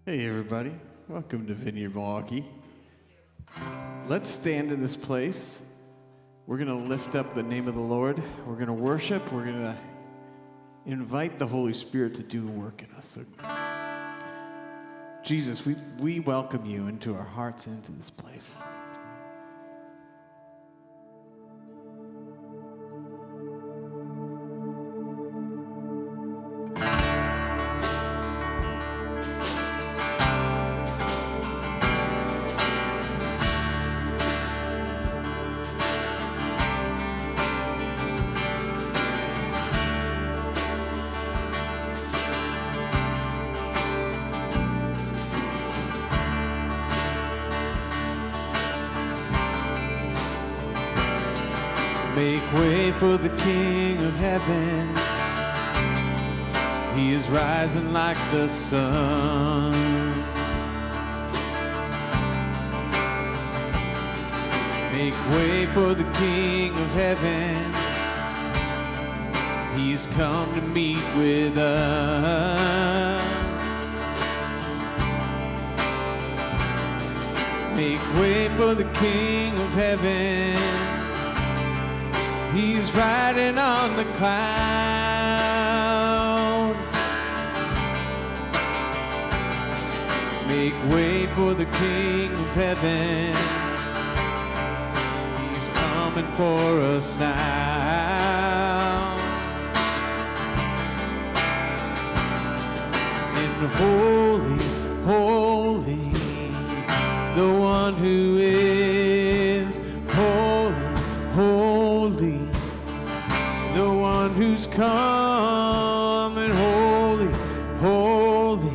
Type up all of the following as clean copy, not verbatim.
Hey everybody, welcome to Vineyard Milwaukee. Let's stand in this place. We're going to lift up the name of the Lord. We're going to worship. We're going to invite the Holy Spirit to do a work in us. So, Jesus, we welcome you into our hearts and into this place. Make way for the King of Heaven. He is rising like the sun. Make way for the King of Heaven. He's come to meet with us. Make way for the King of Heaven. He's riding on the clouds. Make way for the King of Heaven. He's coming for us now. And holy, holy, the one who is holy, holy, the one who's coming, holy, holy,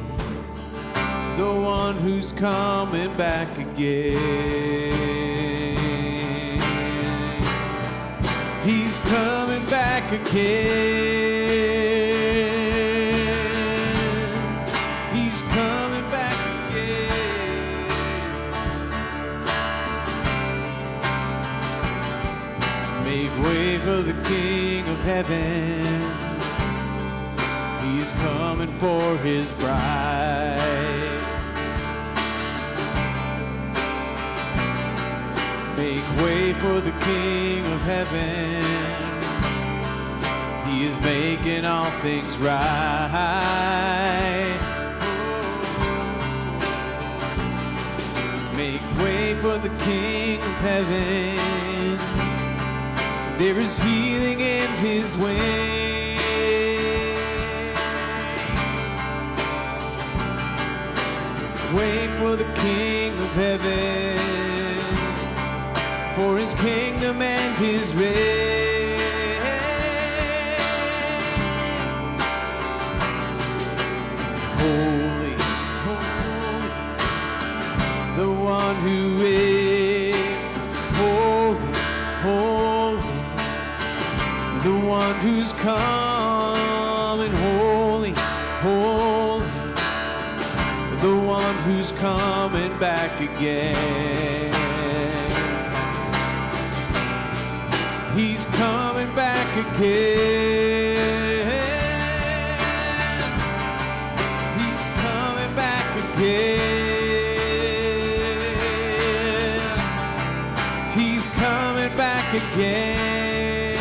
the one who's coming back again. He's coming back again. He's coming back again. Make way for the King of Heaven. He's coming for his bride. Make way for the King of Heaven. He is making all things right. Make way for the King of Heaven. There is healing in his way. Wait for the King of Heaven, for his kingdom and his reign. Holy, holy, the one who is holy, holy, the one who's coming, holy, holy, the one who's coming back again. He's coming back again. He's coming back again. He's coming back again.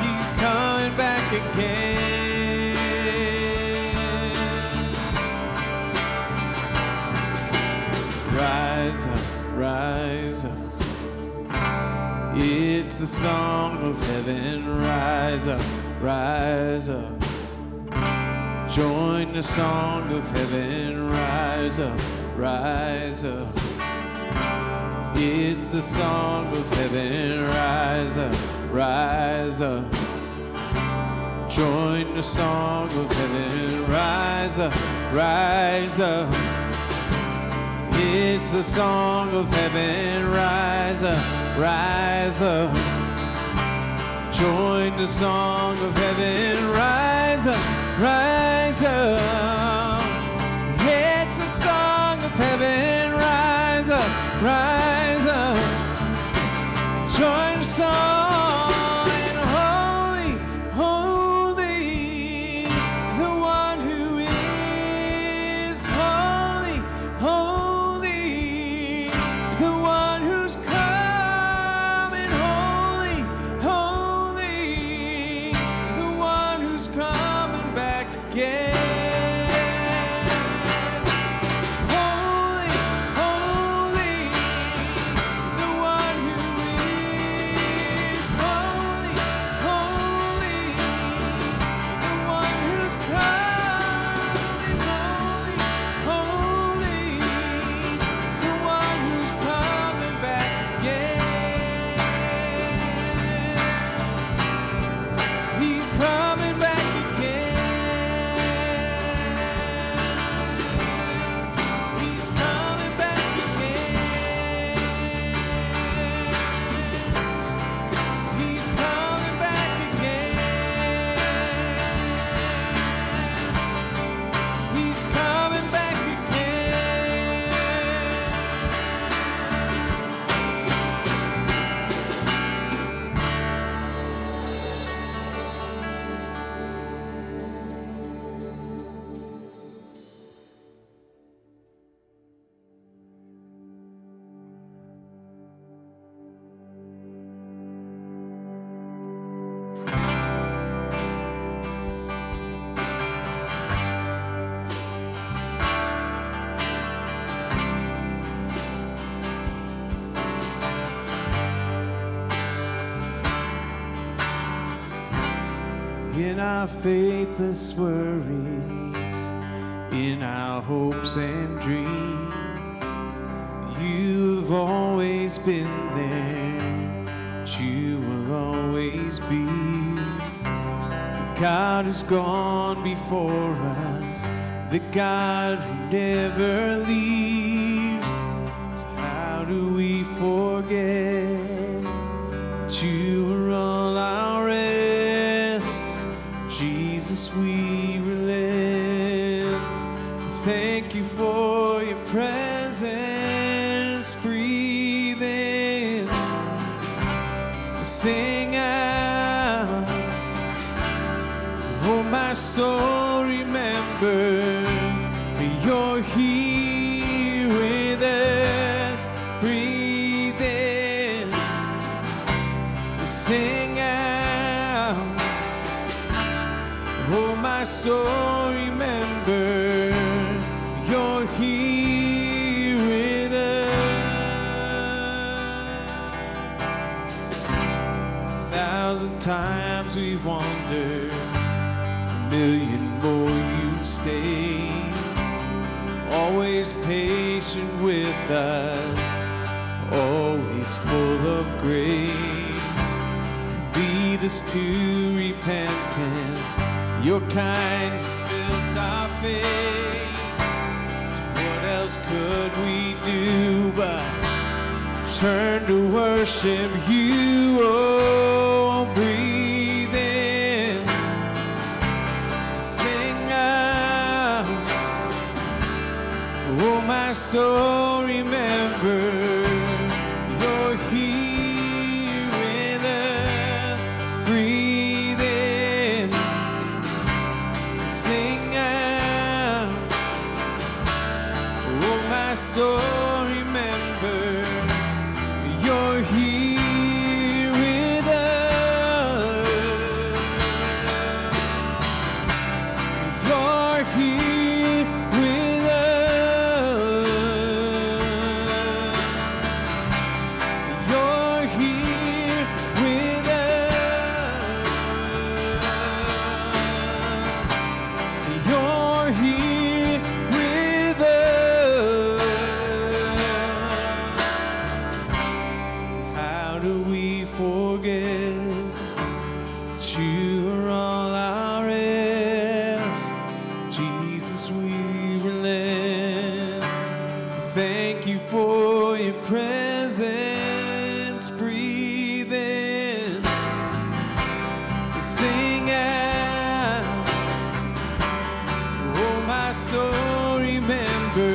He's coming back again. Rise up, rise up. It's the song of heaven. Rise up, rise up. Join the song of heaven. Rise up, rise up. It's the song of heaven. Rise up, rise up. Join the song of heaven. Rise up, rise up. It's the song of heaven. Rise up, rise up. Join the song of heaven. Rise up, rise up. It's the song of heaven. Rise up, rise up. Join the song. Holy, holy, the one in our faithless worries, in our hopes and dreams. You've always been there, but you will always be the God who's gone before us, the God who never leaves. So how do we forget that you are all our rest? Jesus, we relent. Thank you for your presence. Breathe in, sing out. Oh, my soul, remember you're here with us. Breathe in, sing out. Oh, my soul, remember you're here with us. 1,000 times we've wandered, a million more you stay. Always patient with us, always full of grace. Lead us to repentance, your kindness builds our faith. So what else could we do but turn to worship you? Oh, breathe in, sing out. Oh, my soul, remember you're here with us. Breathe in, sing out. Oh, my soul, remember you're here with us. You're here with us. You're here with us. You're here with us. How do we forget that you are all our rest? Jesus, we relent. Thank you for your presence. Breathe in, sing out. Oh, my soul, remember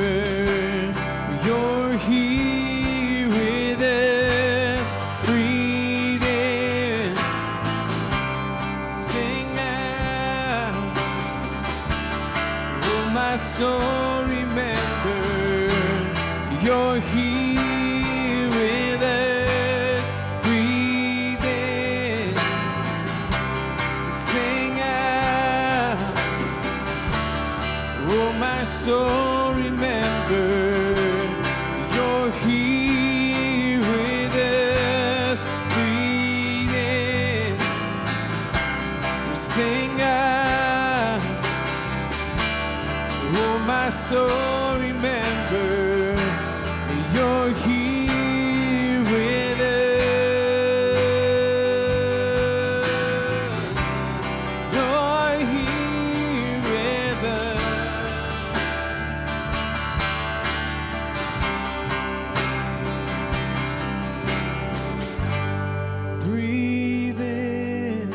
you're here with us. Breathe in, sing out. Oh, my soul, remember you're here with us. Breathe in, sing out. Oh, my soul, remember you're here with us. Breathe in, sing out. Oh, my soul, remember you're here with us. You're here with us. Breathe in,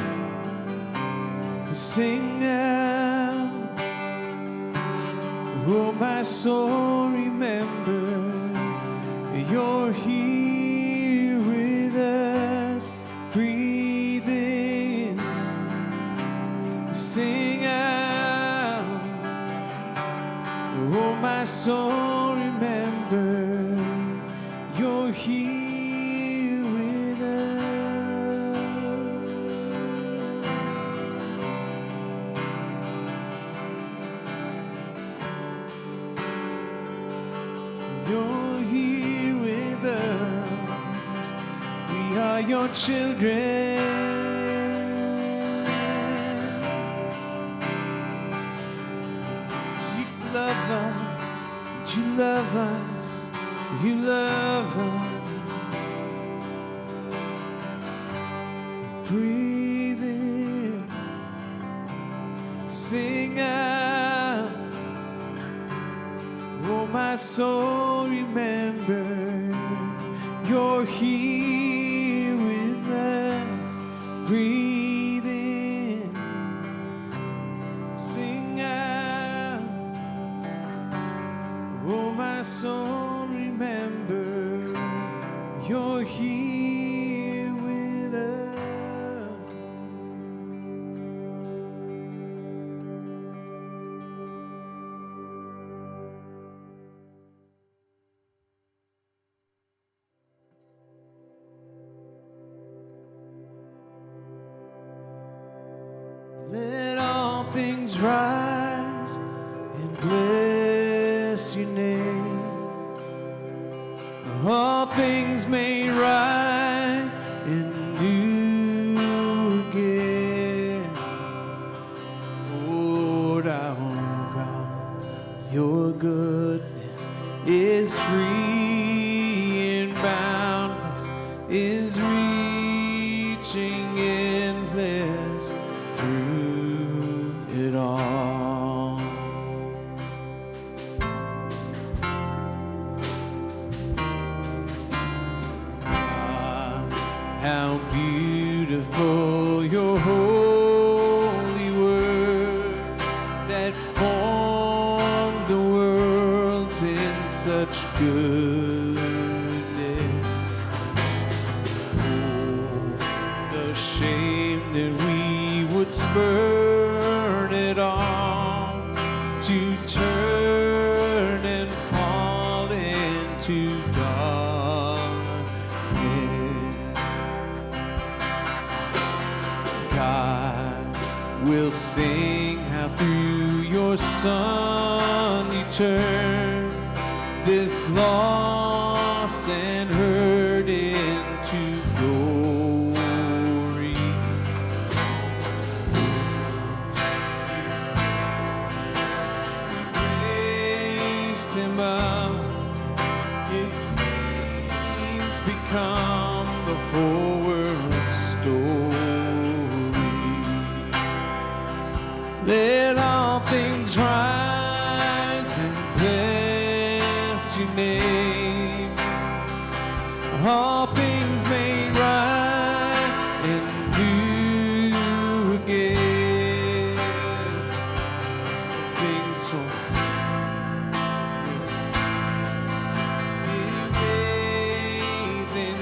sing out. Oh, my soul, remember you're here with us. Breathe in, sing out. Oh, my soul, remember you're here with us. You're here with us. We are your children. breathe in, sing out. Oh, my soul, remember you're here with us. Breathe in, sing out. Oh, my soul, remember you're here with us. Let all things rise and bless your name. All things made right and new again. Lord our God, your goodness is free and boundless, is reaching endless through it all. How beautiful your holy word that formed the worlds in such goodness. Oh, the shame that we would spurn it all to turn and fall into darkness. God will sing how through your Son you turn this loss and hurt into glory. Raised him up, his name's become the whole world's story. Let all things rise and bless your name. All things made right and new again. Things for erasing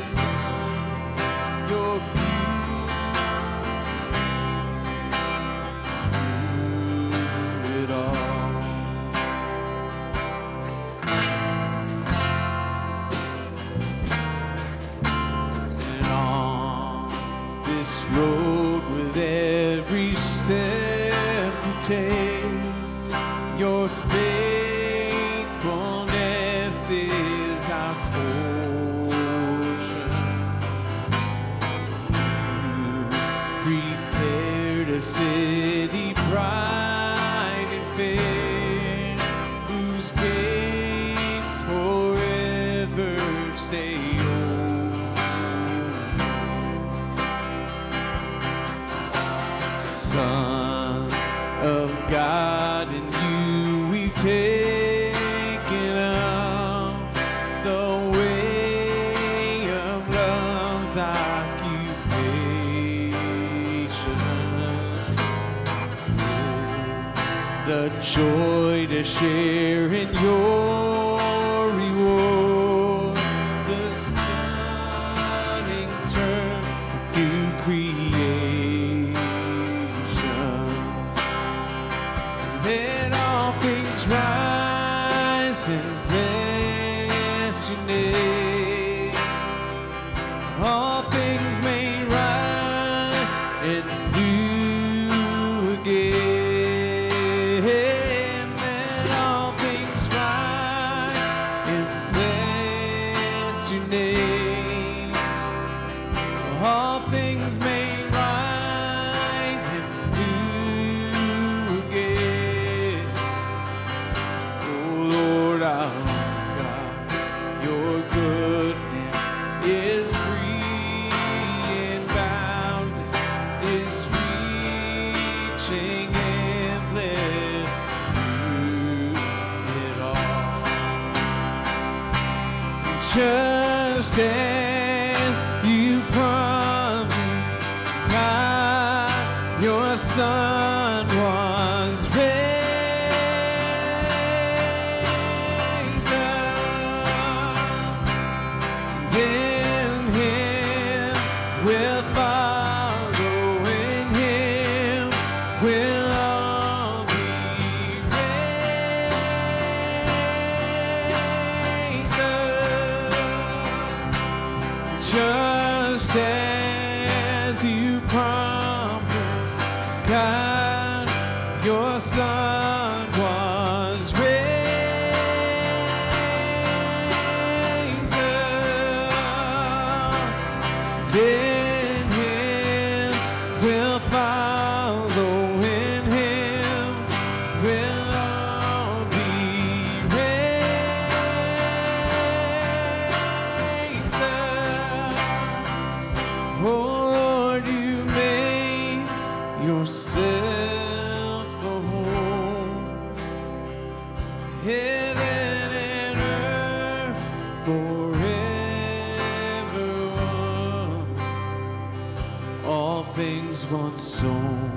your beauty. It all. And on this road with every step you take, your faithfulness is our portion. You prepared a city bright and fair, whose gates forever stay open. Son of God, in you we've taken up the way of love's occupation. The joy to share in your reward, the cunning turn through creation. Let all things rise and bless your name. All things made right and new again. Let all things rise and bless your name. All things made right and new again. Oh Lord our God, your goodness is free and boundless, is reaching endless through it all. Just as you promised, God, your Son was raised up, in Him we'll follow, in Him we'll all be raised up, just as you promised, God, your Son was raised up. In Him we'll follow, in Him we'll all be raised up. Oh Lord, you made yourself a home, heaven and earth forever. All things once sown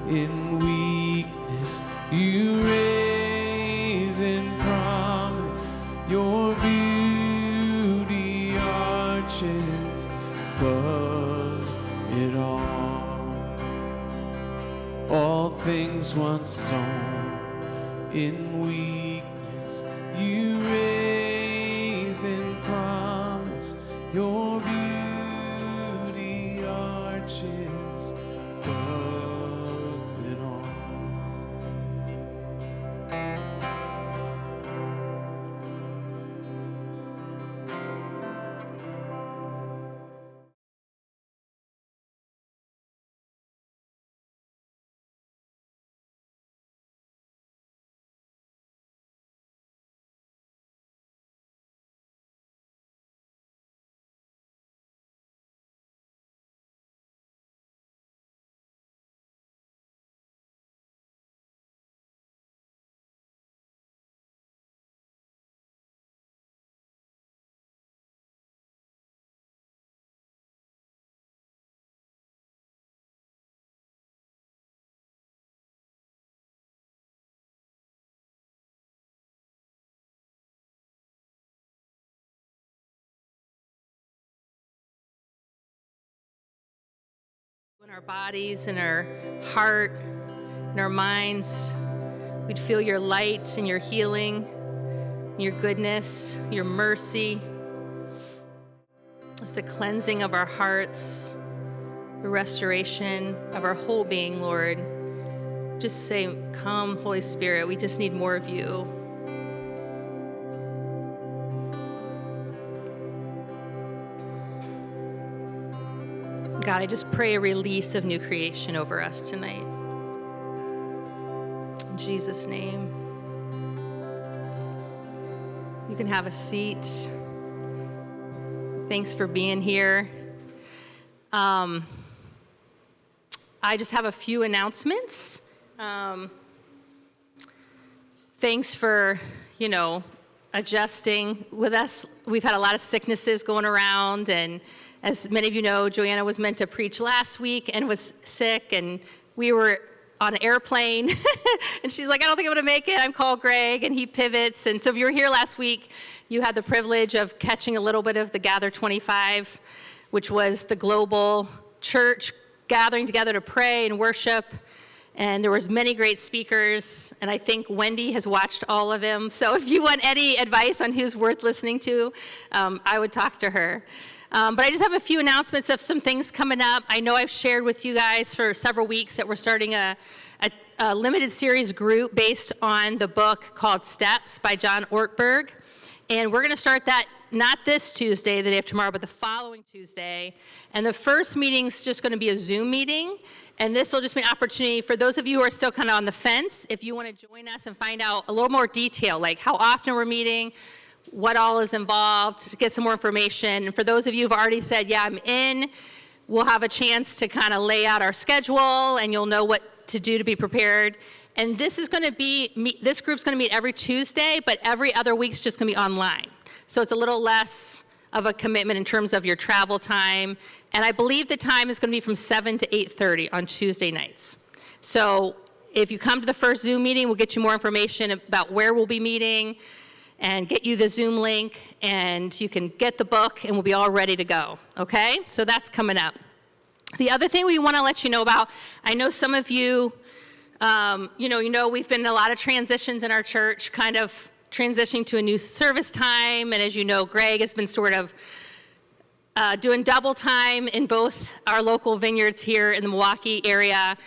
in weakness, you raise in promise. Your beauty arches above it all things once sown in weakness, you raise in promise. Your beauty arches above it all. In our bodies, in our heart, in our minds, we'd feel your light and your healing, your goodness, your mercy. It's the cleansing of our hearts, the restoration of our whole being, Lord. Just say, come, Holy Spirit, we just need more of you. God, I just pray a release of new creation over us tonight. In Jesus' name. You can have a seat. Thanks for being here. I just have a few announcements. Thanks for, adjusting with us. We've had a lot of sicknesses going around, and as many of you know, Joanna was meant to preach last week and was sick, and we were on an airplane, and she's like, I don't think I'm gonna make it. I'm called Greg, and he pivots. And so if you were here last week, you had the privilege of catching a little bit of the Gather 25, which was the global church gathering together to pray and worship. And there was many great speakers, and I think Wendy has watched all of them. So if you want any advice on who's worth listening to, I would talk to her. But I just have a few announcements of some things coming up. I know I've shared with you guys for several weeks that we're starting a limited series group based on the book called Steps by John Ortberg. And we're going to start that not this Tuesday, the day of tomorrow, but the following Tuesday. And the first meeting's just going to be a Zoom meeting. And this will just be an opportunity for those of you who are still kind of on the fence, if you want to join us and find out a little more detail, like how often we're meeting, what all is involved, to get some more information. And for those of you who've already said, yeah, I'm in, we'll have a chance to kind of lay out our schedule, and you'll know what to do to be prepared. And this is going to be, this group's going to meet every Tuesday, but every other week's just going to be online. So it's a little less of a commitment in terms of your travel time. And I believe the time is going to be from 7 to 8:30 on Tuesday nights. So if you come to the first Zoom meeting, we'll get you more information about where we'll be meeting and get you the Zoom link, and you can get the book, and we'll be all ready to go, okay? So that's coming up. The other thing we want to let you know about, I know some of you, we've been in a lot of transitions in our church, kind of transitioning to a new service time, and as you know, Greg has been sort of doing double time in both our local vineyards here in the Milwaukee area,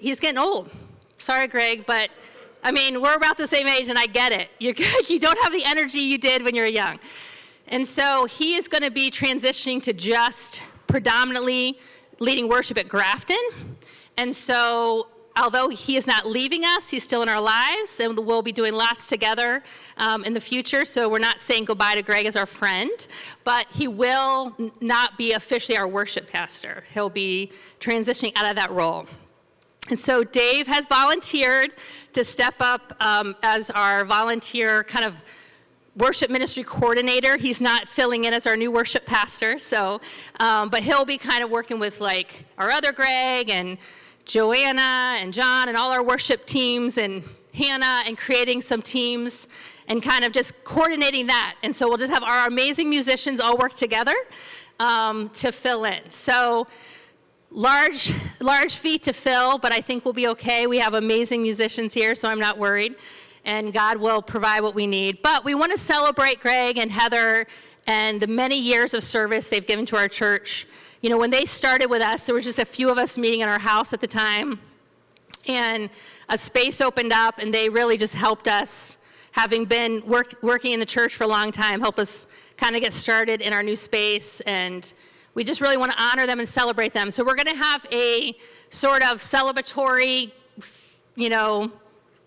he's getting old. Sorry, Greg, but I mean, we're about the same age, and I get it. You don't have the energy you did when you were young. And so he is going to be transitioning to just predominantly leading worship at Grafton. And so although he is not leaving us, he's still in our lives, and we'll be doing lots together in the future. So we're not saying goodbye to Greg as our friend, but he will not be officially our worship pastor. He'll be transitioning out of that role. And so Dave has volunteered to step up as our volunteer kind of worship ministry coordinator. He's not filling in as our new worship pastor, so, but he'll be kind of working with like our other Greg and Joanna and John and all our worship teams and Hannah, and creating some teams and kind of just coordinating that. And so we'll just have our amazing musicians all work together to fill in. So large feat to fill, but I think we'll be okay. We have amazing musicians here, so I'm not worried. And God will provide what we need. But we want to celebrate Greg and Heather and the many years of service they've given to our church. You know, when they started with us, there was just a few of us meeting in our house at the time. And a space opened up, and they really just helped us, having been working in the church for a long time, help us kind of get started in our new space. And we just really want to honor them and celebrate them. So we're going to have a sort of celebratory,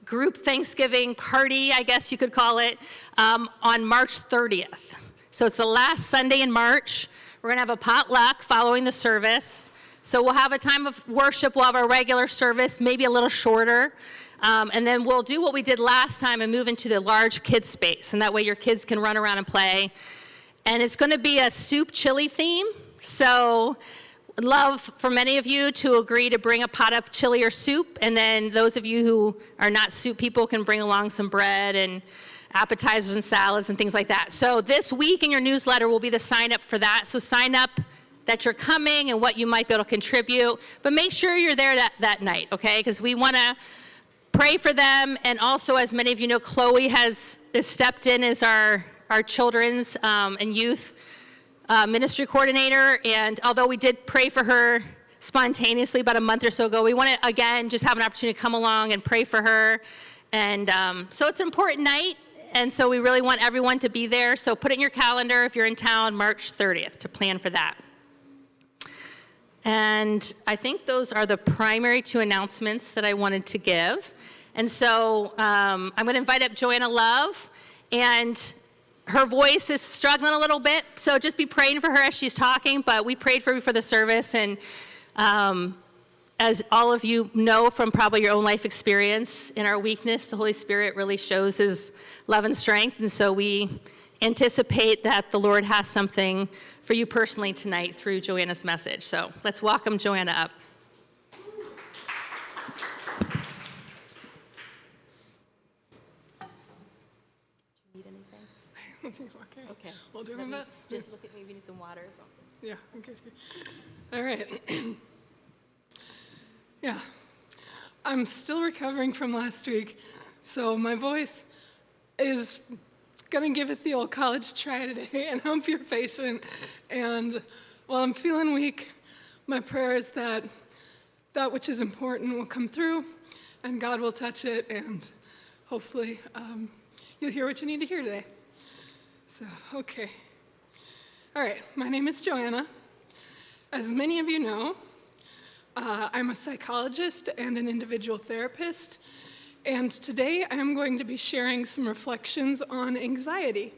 group Thanksgiving party, I guess you could call it, on March 30th. So it's the last Sunday in March. We're going to have a potluck following the service. So we'll have a time of worship. We'll have our regular service, maybe a little shorter. And then we'll do what we did last time and move into the large kids space. And that way your kids can run around and play. And it's going to be a soup chili theme. So I'd love for many of you to agree to bring a pot of chili or soup. And then those of you who are not soup people can bring along some bread and appetizers and salads and things like that. So this week in your newsletter will be the sign up for that. So sign up that you're coming and what you might be able to contribute. But make sure you're there that night, okay? Because we want to pray for them. And also, as many of you know, Chloe has stepped in as our children's and youth ministry coordinator. And although we did pray for her spontaneously about a month or so ago, we want to, again, just have an opportunity to come along and pray for her. And so it's an important night. And so we really want everyone to be there. So put it in your calendar if you're in town, March 30th, to plan for that. And I think those are the primary two announcements that I wanted to give. And so I'm going to invite up Joanna Love. And her voice is struggling a little bit, so just be praying for her as she's talking. But we prayed for her for the service. And as all of you know from probably your own life experience, in our weakness, the Holy Spirit really shows his love and strength. And so we anticipate that the Lord has something for you personally tonight through Joanna's message. So let's welcome Joanna up. Need anything? Okay. We'll do my best. Just look at me if you need some water or something. Yeah, I'm good. All right. Yeah. I'm still recovering from last week, so my voice is going to give it the old college try today, and I hope you're patient. And while I'm feeling weak, my prayer is that that which is important will come through, and God will touch it, and hopefully you'll hear what you need to hear today. So, okay. All right, my name is Joanna. As many of you know, I'm a psychologist and an individual therapist, and today I'm going to be sharing some reflections on anxiety.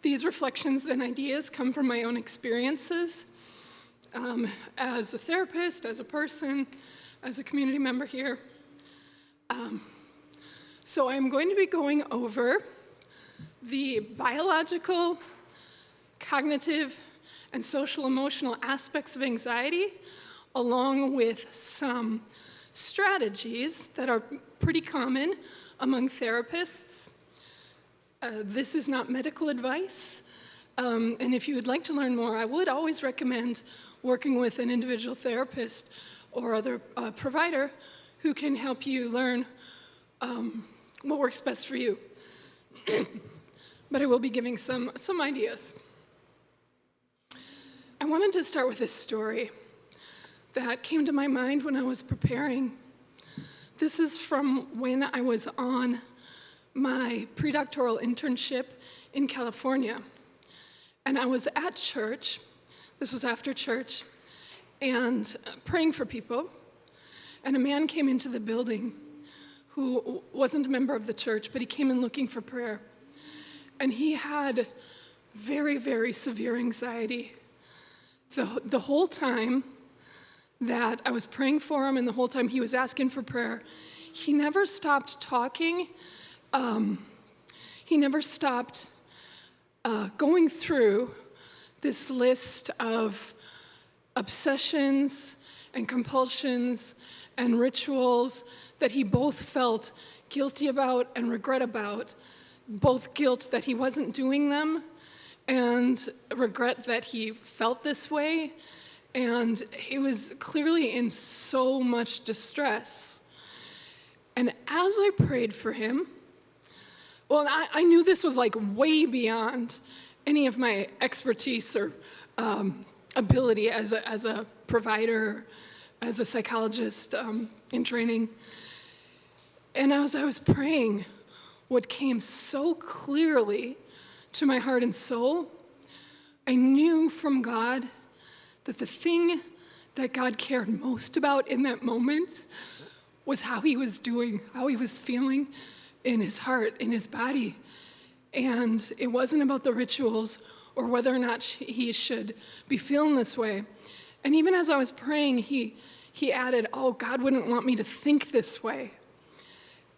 These reflections and ideas come from my own experiences as a therapist, as a person, as a community member here. So I'm going to be going over the biological, cognitive, and social emotional aspects of anxiety, along with some strategies that are pretty common among therapists. This is not medical advice, and if you would like to learn more, I would always recommend working with an individual therapist or other provider who can help you learn what works best for you. But I will be giving some ideas. I wanted to start with this story that came to my mind when I was preparing. This is from when I was on my predoctoral internship in California. And I was at church, this was after church, and praying for people. And a man came into the building who wasn't a member of the church, but he came in looking for prayer. And he had very, very severe anxiety. The whole time that I was praying for him and the whole time he was asking for prayer, he never stopped talking. He never stopped going through this list of obsessions and compulsions and rituals that he both felt guilty about and regret about, both guilt that he wasn't doing them and regret that he felt this way, and he was clearly in so much distress. And as I prayed for him, well, I knew this was like way beyond any of my expertise or ability as a provider, as a psychologist in training. And as I was praying, what came so clearly to my heart and soul, I knew from God that the thing that God cared most about in that moment was how he was doing, how he was feeling in his heart, in his body. And it wasn't about the rituals or whether or not he should be feeling this way. And even as I was praying, he added, oh, God wouldn't want me to think this way.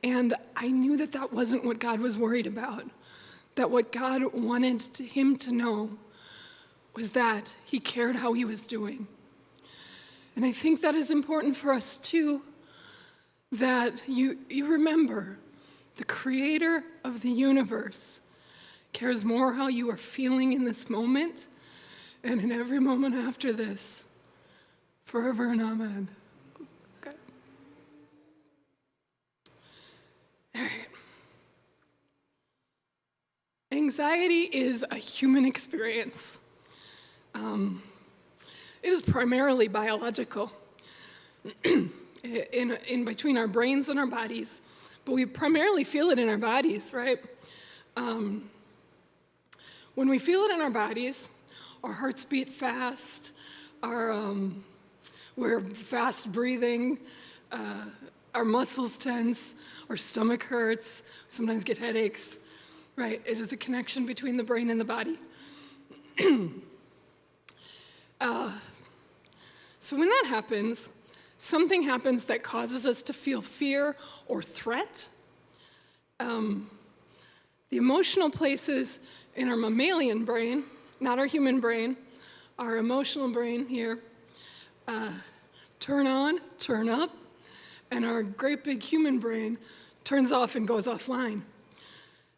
And I knew that that wasn't what God was worried about, that what God wanted him to know was that he cared how he was doing. And I think that is important for us too, that you remember the creator of the universe cares more how you are feeling in this moment and in every moment after this, forever and amen. Okay. All right. Anxiety is a human experience. It is primarily biological in between our brains and our bodies, but we primarily feel it in our bodies, right? When we feel it in our bodies, our hearts beat fast, we're fast breathing, our muscles tense, our stomach hurts, sometimes get headaches, right? It is a connection between the brain and the body. So when that happens, something happens that causes us to feel fear or threat. The emotional places in our mammalian brain, not our human brain, our emotional brain here, turn on, turn up, and our great big human brain turns off and goes offline.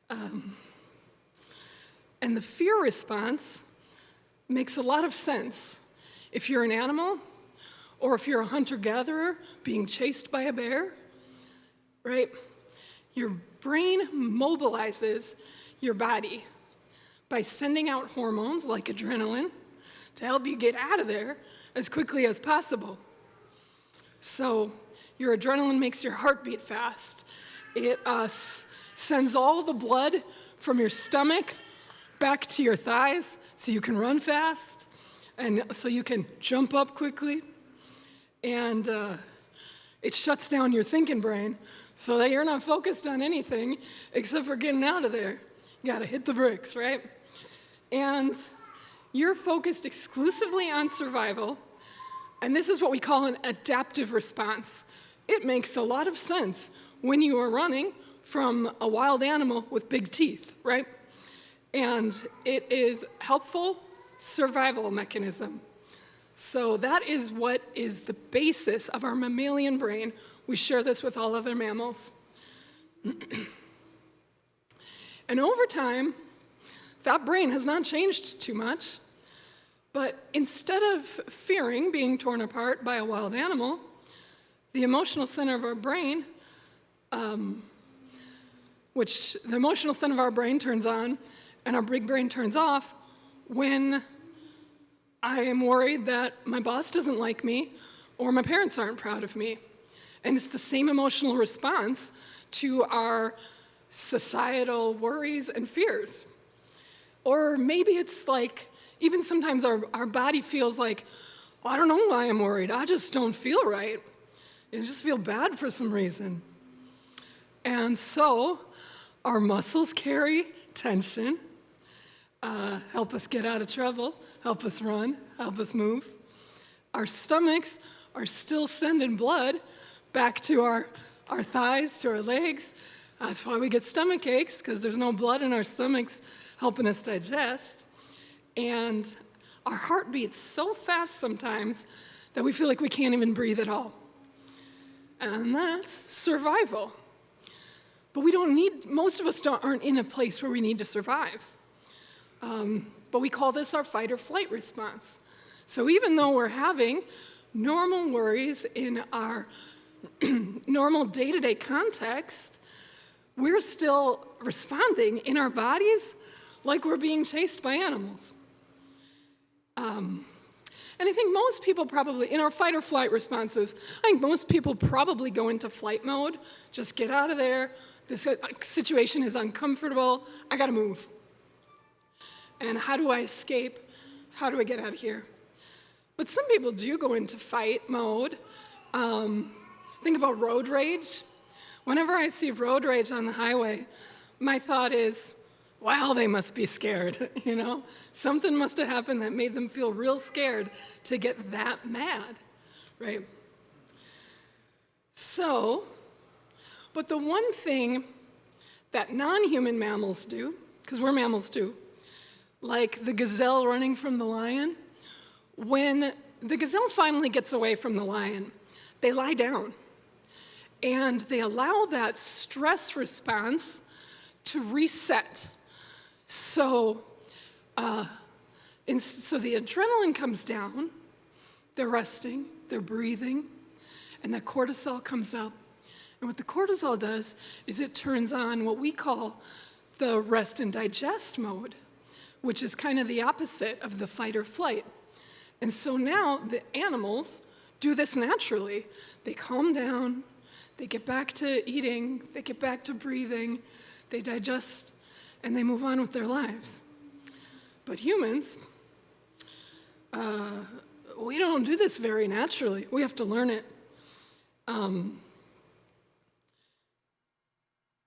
And the fear response makes a lot of sense. If you're an animal, or if you're a hunter-gatherer being chased by a bear, right? Your brain mobilizes your body by sending out hormones like adrenaline to help you get out of there as quickly as possible. So your adrenaline makes your heart beat fast. It sends all the blood from your stomach back to your thighs so you can run fast and so you can jump up quickly. And it shuts down your thinking brain so that you're not focused on anything except for getting out of there. You gotta hit the bricks, right? and you're focused exclusively on survival, and this is what we call an adaptive response. It makes a lot of sense when you are running from a wild animal with big teeth, right? And it is helpful survival mechanism. So that is what is the basis of our mammalian brain. We share this with all other mammals. And over time, that brain has not changed too much, but instead of fearing being torn apart by a wild animal, the emotional center of our brain, which the emotional center of our brain turns on and our big brain turns off when I am worried that my boss doesn't like me or my parents aren't proud of me. And it's the same emotional response to our societal worries and fears. Or maybe it's like, even sometimes our body feels like, well, I don't know why I'm worried. I just don't feel right. I just feel bad for some reason. And so our muscles carry tension, help us get out of trouble, help us run, help us move. Our stomachs are still sending blood back to our thighs, to our legs. That's why we get stomach aches, because there's no blood in our stomachs helping us digest. And our heart beats so fast sometimes that we feel like we can't even breathe at all. And that's survival. But we don't need, most of us aren't in a place where we need to survive. But we call this our fight or flight response. So even though we're having normal worries in our normal day-to-day context, we're still responding in our bodies like we're being chased by animals. And I think most people probably, in our fight or flight responses, I think most people probably go into flight mode, just get out of there, this situation is uncomfortable, I gotta move. And how do I escape? How do I get out of here? But some people do go into fight mode. Think about road rage. Whenever I see road rage on the highway, my thought is, wow, they must be scared, you know? Something must have happened that made them feel real scared to get that mad, right? So, but the one thing that non-human mammals do, because we're mammals too, like the gazelle running from the lion, when the gazelle finally gets away from the lion, they lie down. And they allow that stress response to reset. So the adrenaline comes down, they're resting, they're breathing, and that cortisol comes up. And what the cortisol does is it turns on what we call the rest and digest mode, which is kind of the opposite of the fight or flight. And so now the animals do this naturally. They calm down, they get back to eating, they get back to breathing, they digest, and they move on with their lives. But humans, we don't do this very naturally. We have to learn it.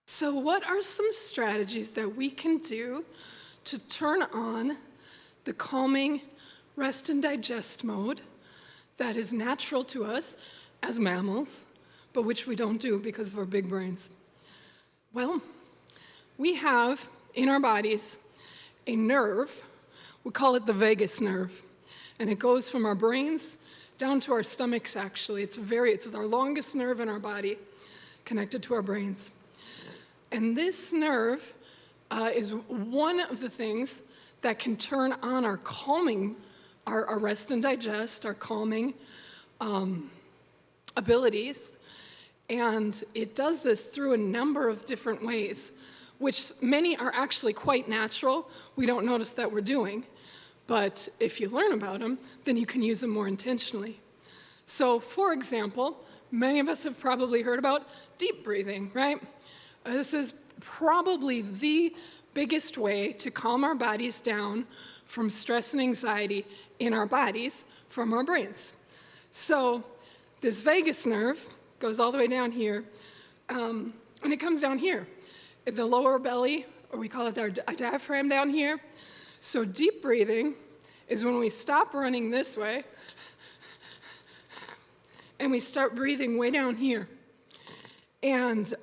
So what are some strategies that we can do to turn on the calming rest and digest mode that is natural to us as mammals, but which we don't do because of our big brains? Well, we have in our bodies a nerve, we call it the vagus nerve, and it goes from our brains down to our stomachs actually. It's our longest nerve in our body, connected to our brains. And this nerve is one of the things that can turn on our calming, our rest and digest, our calming abilities. And it does this through a number of different ways, which many are actually quite natural. We don't notice that we're doing. But if you learn about them, then you can use them more intentionally. So, for example, many of us have probably heard about deep breathing, right? This is probably the biggest way to calm our bodies down from stress and anxiety in our bodies from our brains. So this vagus nerve goes all the way down here, and it comes down here. The lower belly, or we call it our diaphragm down here, So deep breathing is when we stop running this way and we start breathing way down here. And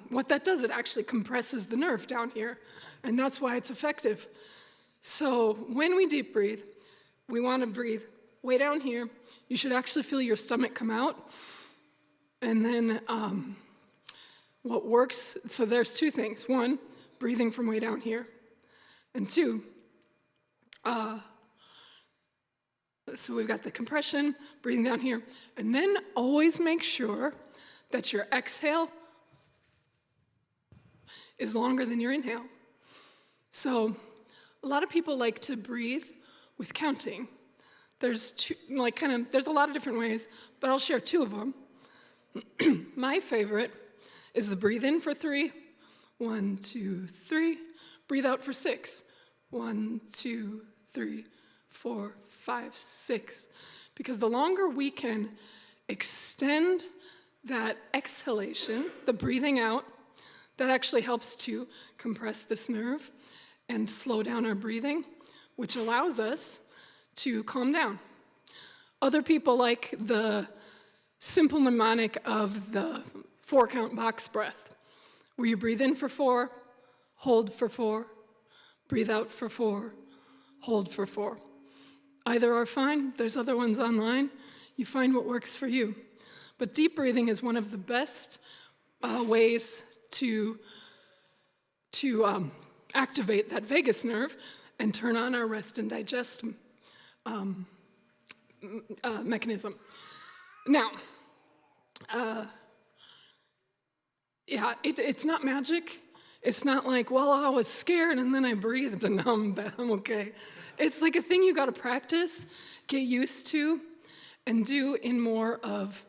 what that does, it actually compresses the nerve down here, and that's why it's effective. So when we deep breathe, we want to breathe way down here. You should actually feel your stomach come out. And then what works, so there's two things. One, breathing from way down here. And two, so we've got the compression, breathing down here. And then always make sure that your exhale is longer than your inhale. So a lot of people like to breathe with counting. There's there's a lot of different ways, but I'll share two of them. My favorite is the breathe in for 3, 1, 2, 3. Breathe out for 6, 1, 2, 3, 4, 5, 6. Because the longer we can extend that exhalation, the breathing out, that actually helps to compress this nerve and slow down our breathing, which allows us to calm down. Other people like the simple mnemonic of the 4-count box breath, where you breathe in for 4, hold for 4, breathe out for 4, hold for 4. Either are fine. There's other ones online. You find what works for you. But deep breathing is one of the best ways to activate that vagus nerve and turn on our rest and digest mechanism. Now, it's not magic. It's not like, well, I was scared and then I breathed and now I'm okay. It's like a thing you got to practice, get used to, and do in more of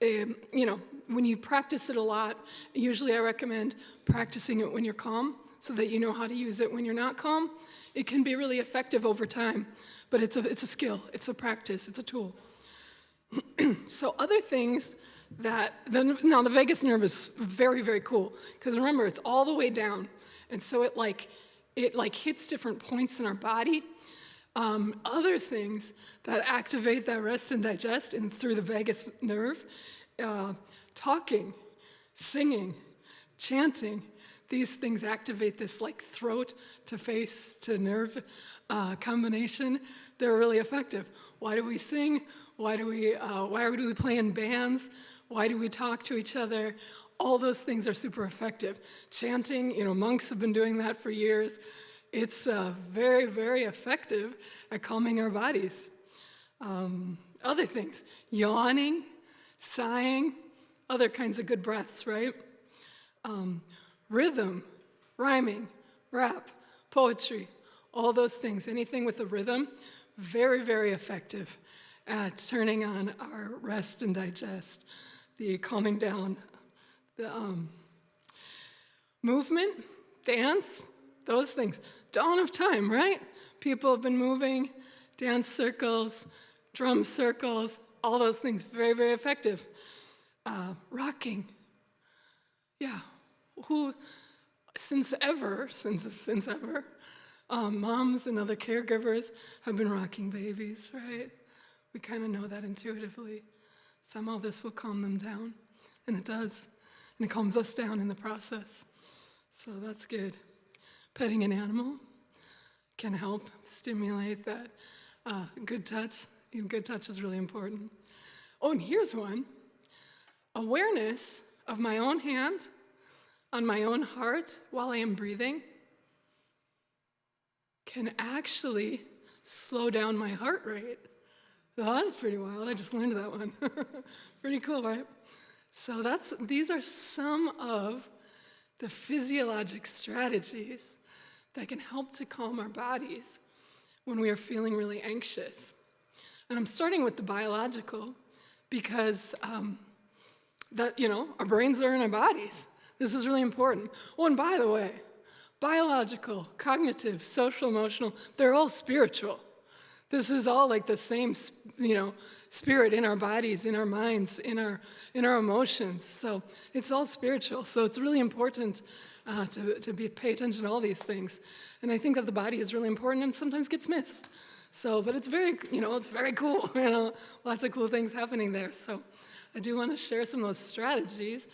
when you practice it a lot, usually I recommend practicing it when you're calm so that you know how to use it when you're not calm. It can be really effective over time, but it's a skill, it's a practice, it's a tool. So other things now the vagus nerve is very, very cool, because remember, it's all the way down, and so it hits different points in our body. Other things that activate that rest and digest through the vagus nerve, talking, singing, chanting, these things activate this throat to face to nerve combination. They're really effective. Why do we sing? Why do we play in bands? Why do we talk to each other? All those things are super effective. Chanting, monks have been doing that for years. It's very, very effective at calming our bodies. Other things, yawning, sighing, other kinds of good breaths, right? Rhythm, rhyming, rap, poetry, all those things, anything with a rhythm, very, very effective at turning on our rest and digest, the calming down, the movement, dance, those things. Dawn of time, right? People have been moving, dance circles, drum circles, all those things, very, very effective. Rocking, yeah. Since ever, moms and other caregivers have been rocking babies, right? We kind of know that intuitively. Somehow this will calm them down, and it does. And it calms us down in the process. So that's good. Petting an animal can help stimulate that good touch. Good touch is really important. Oh, and here's one. Awareness of my own hand on my own heart while I am breathing can actually slow down my heart rate. Oh, that's pretty wild. I just learned that one. Pretty cool, right? So these are some of the physiologic strategies that can help to calm our bodies when we are feeling really anxious. And I'm starting with the biological because our brains are in our bodies. This is really important. Oh, and by the way, biological, cognitive, social, emotional, they're all spiritual. This is all like the same, spirit in our bodies, in our minds, in our emotions. So it's all spiritual. So it's really important to pay attention to all these things. And I think that the body is really important and sometimes gets missed. So, but it's very, it's very cool. Lots of cool things happening there. So I do want to share some of those strategies.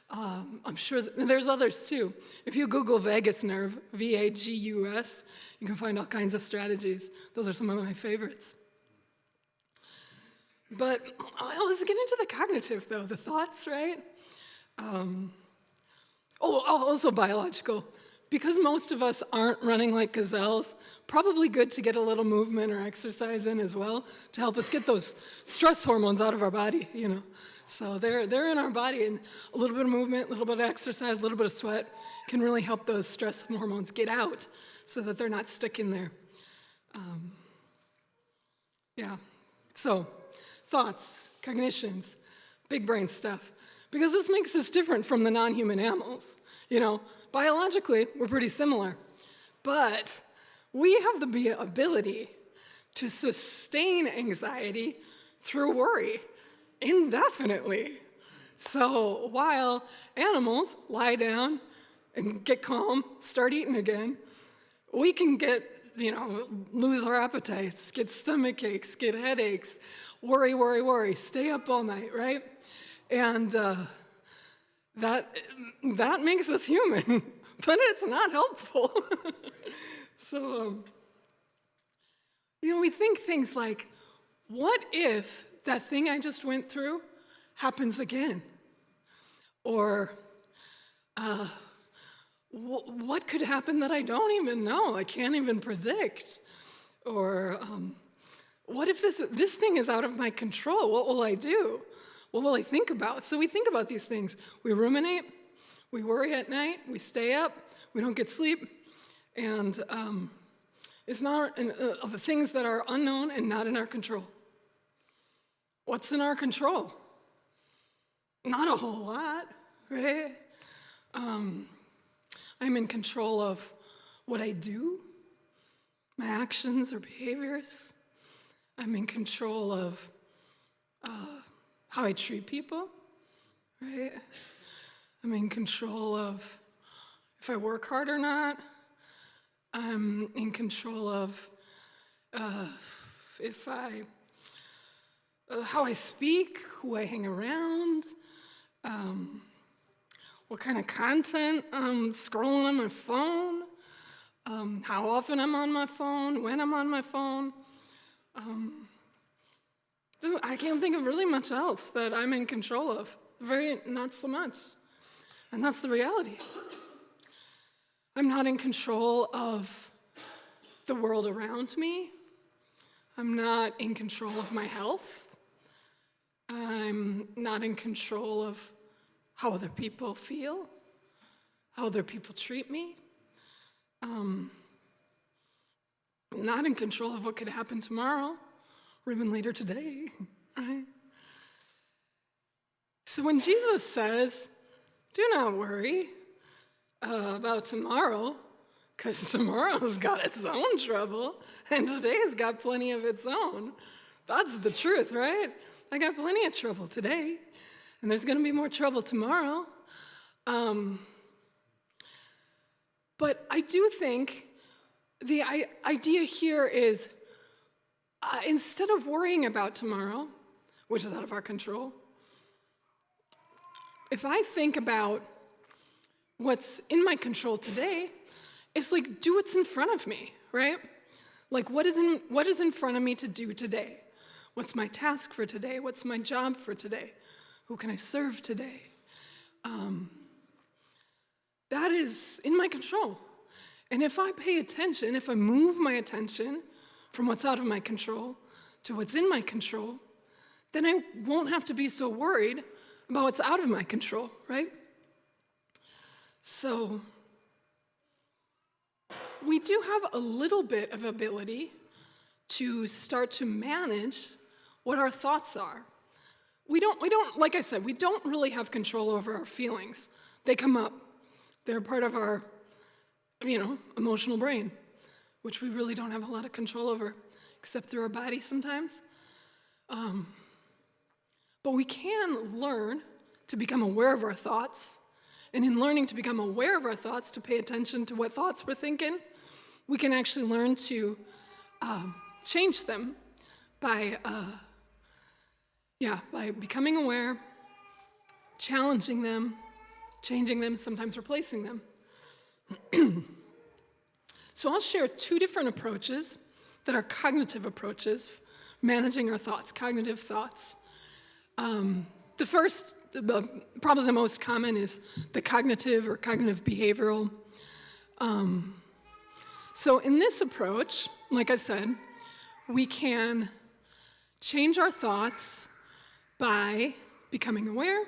I'm sure there's others too. If you Google vagus nerve, VAGUS, you can find all kinds of strategies. Those are some of my favorites. But let's get into the cognitive, though, the thoughts, right? Also biological. Because most of us aren't running like gazelles, probably good to get a little movement or exercise in as well to help us get those stress hormones out of our body, So they're in our body, and a little bit of movement, a little bit of exercise, a little bit of sweat can really help those stress hormones get out so that they're not sticking there. So thoughts, cognitions, big brain stuff. Because this makes us different from the non-human animals. Biologically, we're pretty similar. But we have the ability to sustain anxiety through worry indefinitely. So while animals lie down and get calm, start eating again, we can lose our appetites, get stomach aches, get headaches, worry, stay up all night, right? And that makes us human, but it's not helpful. So, we think things like, what if that thing I just went through happens again? Or what could happen that I don't even know? I can't even predict. Or what if this thing is out of my control? What will I do? What will I think about? So we think about these things. We ruminate, we worry at night, we stay up, we don't get sleep, and it's not of the things that are unknown and not in our control. What's in our control? Not a whole lot, right? I'm in control of what I do, my actions or behaviors. I'm in control of how I treat people, right? I'm in control of if I work hard or not. I'm in control of how I speak, who I hang around, what kind of content I'm scrolling on my phone, how often I'm on my phone, when I'm on my phone. I can't think of really much else that I'm in control of. Not so much. And that's the reality. I'm not in control of the world around me. I'm not in control of my health. I'm not in control of how other people feel, how other people treat me. I'm not in control of what could happen tomorrow or even later today, right? So when Jesus says, do not worry about tomorrow, because tomorrow's got its own trouble, and today's got plenty of its own. That's the truth, right? I got plenty of trouble today, and there's going to be more trouble tomorrow. But I do think the idea here is instead of worrying about tomorrow, which is out of our control, if I think about what's in my control today, it's like do what's in front of me, right? Like what is in front of me to do today? What's my task for today? What's my job for today? Who can I serve today? That is in my control. And if I pay attention, if I move my attention from what's out of my control to what's in my control, then I won't have to be so worried about what's out of my control, right? So we do have a little bit of ability to start to manage what our thoughts are. We don't, like I said, we don't really have control over our feelings. They come up. They're part of our, emotional brain, which we really don't have a lot of control over. except through our body sometimes. But we can learn to become aware of our thoughts. And in learning to become aware of our thoughts, to pay attention to what thoughts we're thinking, we can actually learn to change them by becoming aware, challenging them, changing them, sometimes replacing them. So I'll share 2 different approaches that are cognitive approaches, managing our thoughts, cognitive thoughts. The first, probably the most common, is the cognitive or cognitive behavioral. So in this approach, like I said, we can change our thoughts by becoming aware,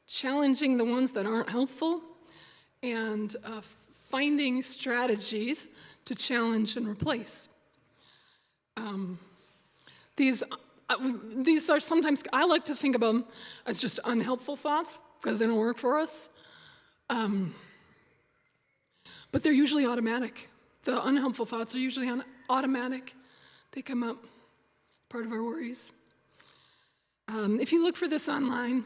challenging the ones that aren't helpful, and finding strategies to challenge and replace. These are sometimes, I like to think of them as just unhelpful thoughts because they don't work for us. But they're usually automatic. The unhelpful thoughts are usually automatic. They come up, part of our worries. If you look for this online,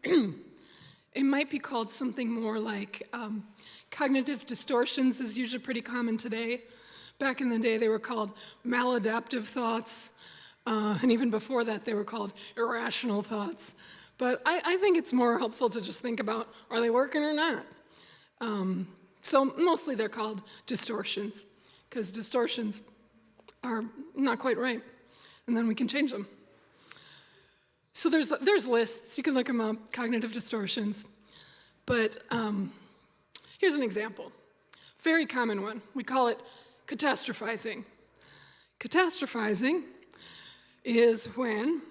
it might be called something more like cognitive distortions is usually pretty common today. Back in the day, they were called maladaptive thoughts. And even before that, they were called irrational thoughts. But I think it's more helpful to just think about, are they working or not? So mostly they're called distortions, because distortions are not quite right. And then we can change them. So there's lists. You can look them up, cognitive distortions. But here's an example. Very common one. We call it catastrophizing. Catastrophizing is when,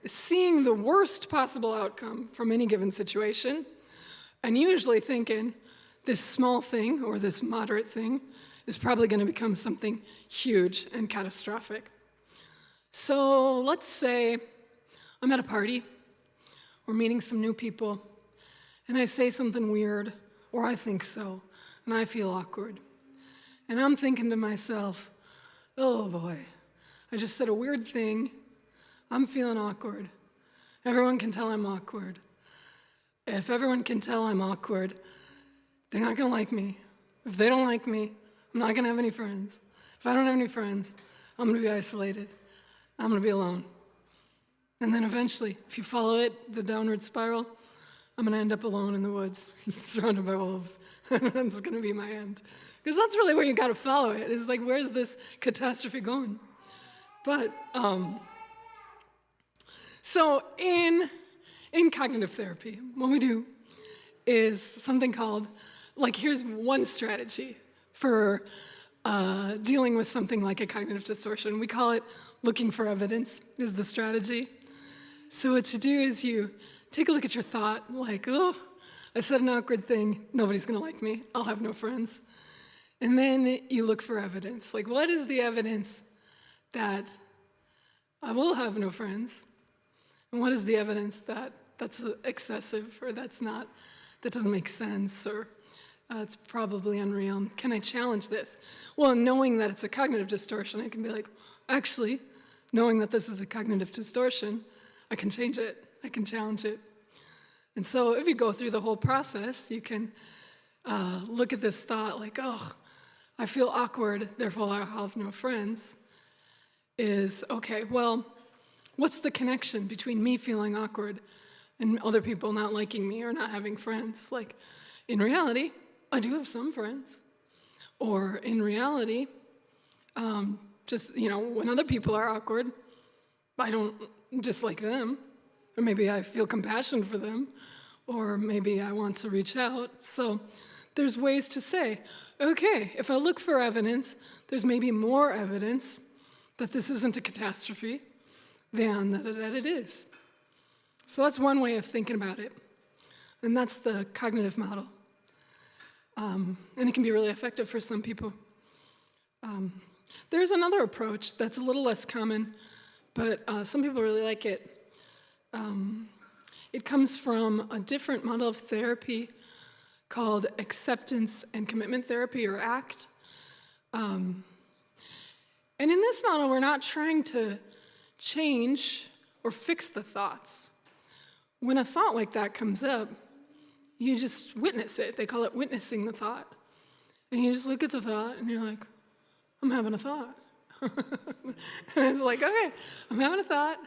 seeing the worst possible outcome from any given situation, and usually thinking this small thing or this moderate thing is probably going to become something huge and catastrophic. So let's say I'm at a party, or meeting some new people, and I say something weird, or I think so, and I feel awkward. And I'm thinking to myself, oh boy, I just said a weird thing. I'm feeling awkward. Everyone can tell I'm awkward. If everyone can tell I'm awkward, they're not going to like me. If they don't like me, I'm not going to have any friends. If I don't have any friends, I'm going to be isolated. I'm going to be alone. And then eventually, if you follow it, the downward spiral, I'm going to end up alone in the woods, surrounded by wolves. That's going to be my end. Because that's really where you got to follow it. It's like, where's this catastrophe going? But, so in cognitive therapy, what we do is something called, like, here's one strategy for dealing with something like a cognitive distortion. We call it looking for evidence is the strategy. So what you do is you take a look at your thought, like, oh, I said an awkward thing, nobody's going to like me, I'll have no friends. And then you look for evidence. Like, what is the evidence that I will have no friends? And what is the evidence that that's excessive, or that doesn't make sense, or it's probably unreal? Can I challenge this? Well, knowing that it's a cognitive distortion, I can be like, actually, knowing that this is a cognitive distortion, I can change it, I can challenge it. And so if you go through the whole process, you can look at this thought like, oh, I feel awkward, therefore I'll have no friends, is, okay, well, what's the connection between me feeling awkward and other people not liking me or not having friends? Like, in reality, I do have some friends. Or in reality, just, when other people are awkward, I don't dislike them. Or maybe I feel compassion for them. Or maybe I want to reach out. So there's ways to say, okay, if I look for evidence, there's maybe more evidence that this isn't a catastrophe than that it is. So that's one way of thinking about it. And that's the cognitive model. And it can be really effective for some people. There's another approach that's a little less common, but some people really like it. It comes from a different model of therapy called acceptance and commitment therapy, or ACT. And in this model, we're not trying to change or fix the thoughts. When a thought like that comes up, you just witness it. They call it witnessing the thought. And you just look at the thought, and you're like, I'm having a thought. And it's like, okay, I'm having a thought.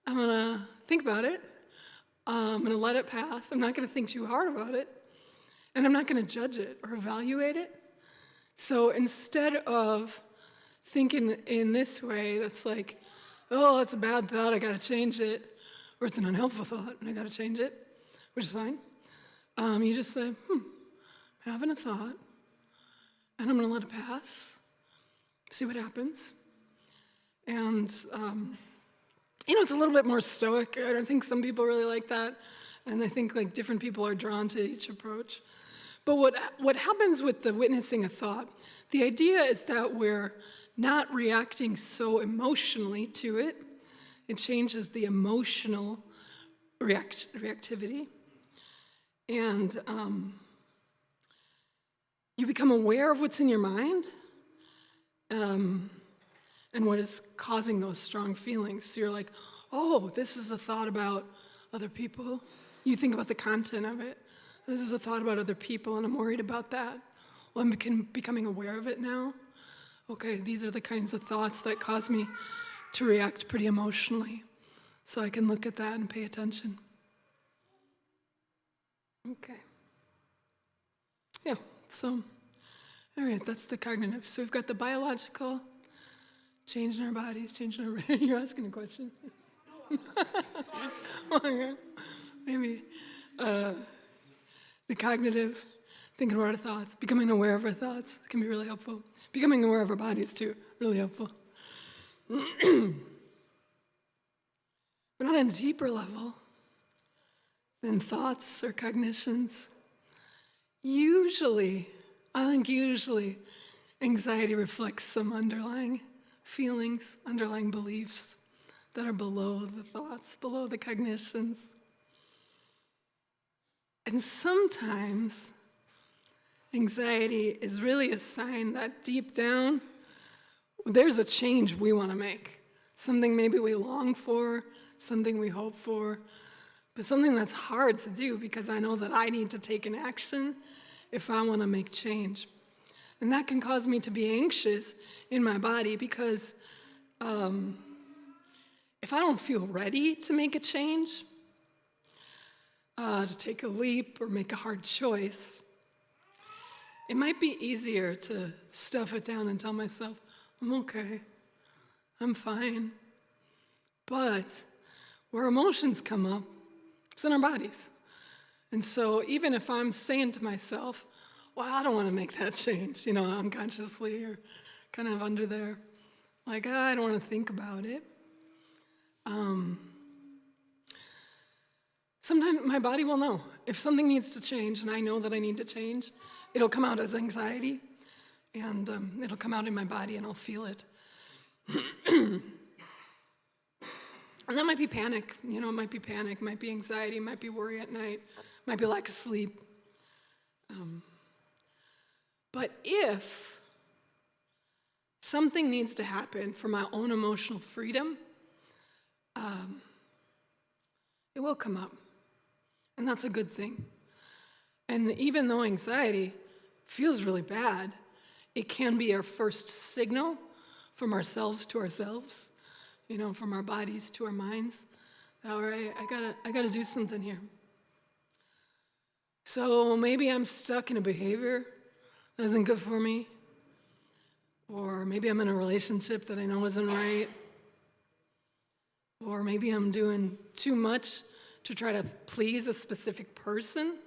I'm going to think about it. I'm going to let it pass. I'm not going to think too hard about it. And I'm not going to judge it or evaluate it. So instead of thinking in this way, that's like, oh, that's a bad thought, I got to change it. Or it's an unhelpful thought, and I got to change it, which is fine. You just say, I'm having a thought, and I'm going to let it pass, see what happens. And, it's a little bit more stoic. I don't think some people really like that. And I think like different people are drawn to each approach. But what happens with the witnessing a thought, the idea is that we're not reacting so emotionally to it. It changes the emotional reactivity. And you become aware of what's in your mind and what is causing those strong feelings. So you're like, oh, this is a thought about other people. You think about the content of it. This is a thought about other people, and I'm worried about that. Well, I'm becoming aware of it now. Okay, these are the kinds of thoughts that cause me to react pretty emotionally. So I can look at that and pay attention. Okay. Yeah, so, all right, that's the cognitive. So we've got the biological, changing our bodies, changing our... You're asking a question? No, sorry. Maybe. The cognitive, thinking about our thoughts, becoming aware of our thoughts can be really helpful. Becoming aware of our bodies, too, really helpful. But on a deeper level than thoughts or cognitions, usually, anxiety reflects some underlying feelings, underlying beliefs that are below the thoughts, below the cognitions. And sometimes anxiety is really a sign that deep down, there's a change we want to make. Something maybe we long for, something we hope for, but something that's hard to do because I know that I need to take an action if I want to make change. And that can cause me to be anxious in my body because if I don't feel ready to make a change, to take a leap or make a hard choice, it might be easier to stuff it down and tell myself, I'm okay, I'm fine. But where emotions come up, it's in our bodies. And so even if I'm saying to myself, well, I don't want to make that change, unconsciously or kind of under there, like, I don't want to think about it. Sometimes my body will know. If something needs to change and I know that I need to change, it'll come out as anxiety and it'll come out in my body and I'll feel it. And that might be panic. It might be panic, might be anxiety, might be worry at night, might be lack of sleep. But if something needs to happen for my own emotional freedom, it will come up. And that's a good thing. And even though anxiety feels really bad, it can be our first signal from ourselves to ourselves, from our bodies to our minds. All right, I gotta do something here. So maybe I'm stuck in a behavior that isn't good for me, or maybe I'm in a relationship that I know isn't right, or maybe I'm doing too much to try to please a specific person,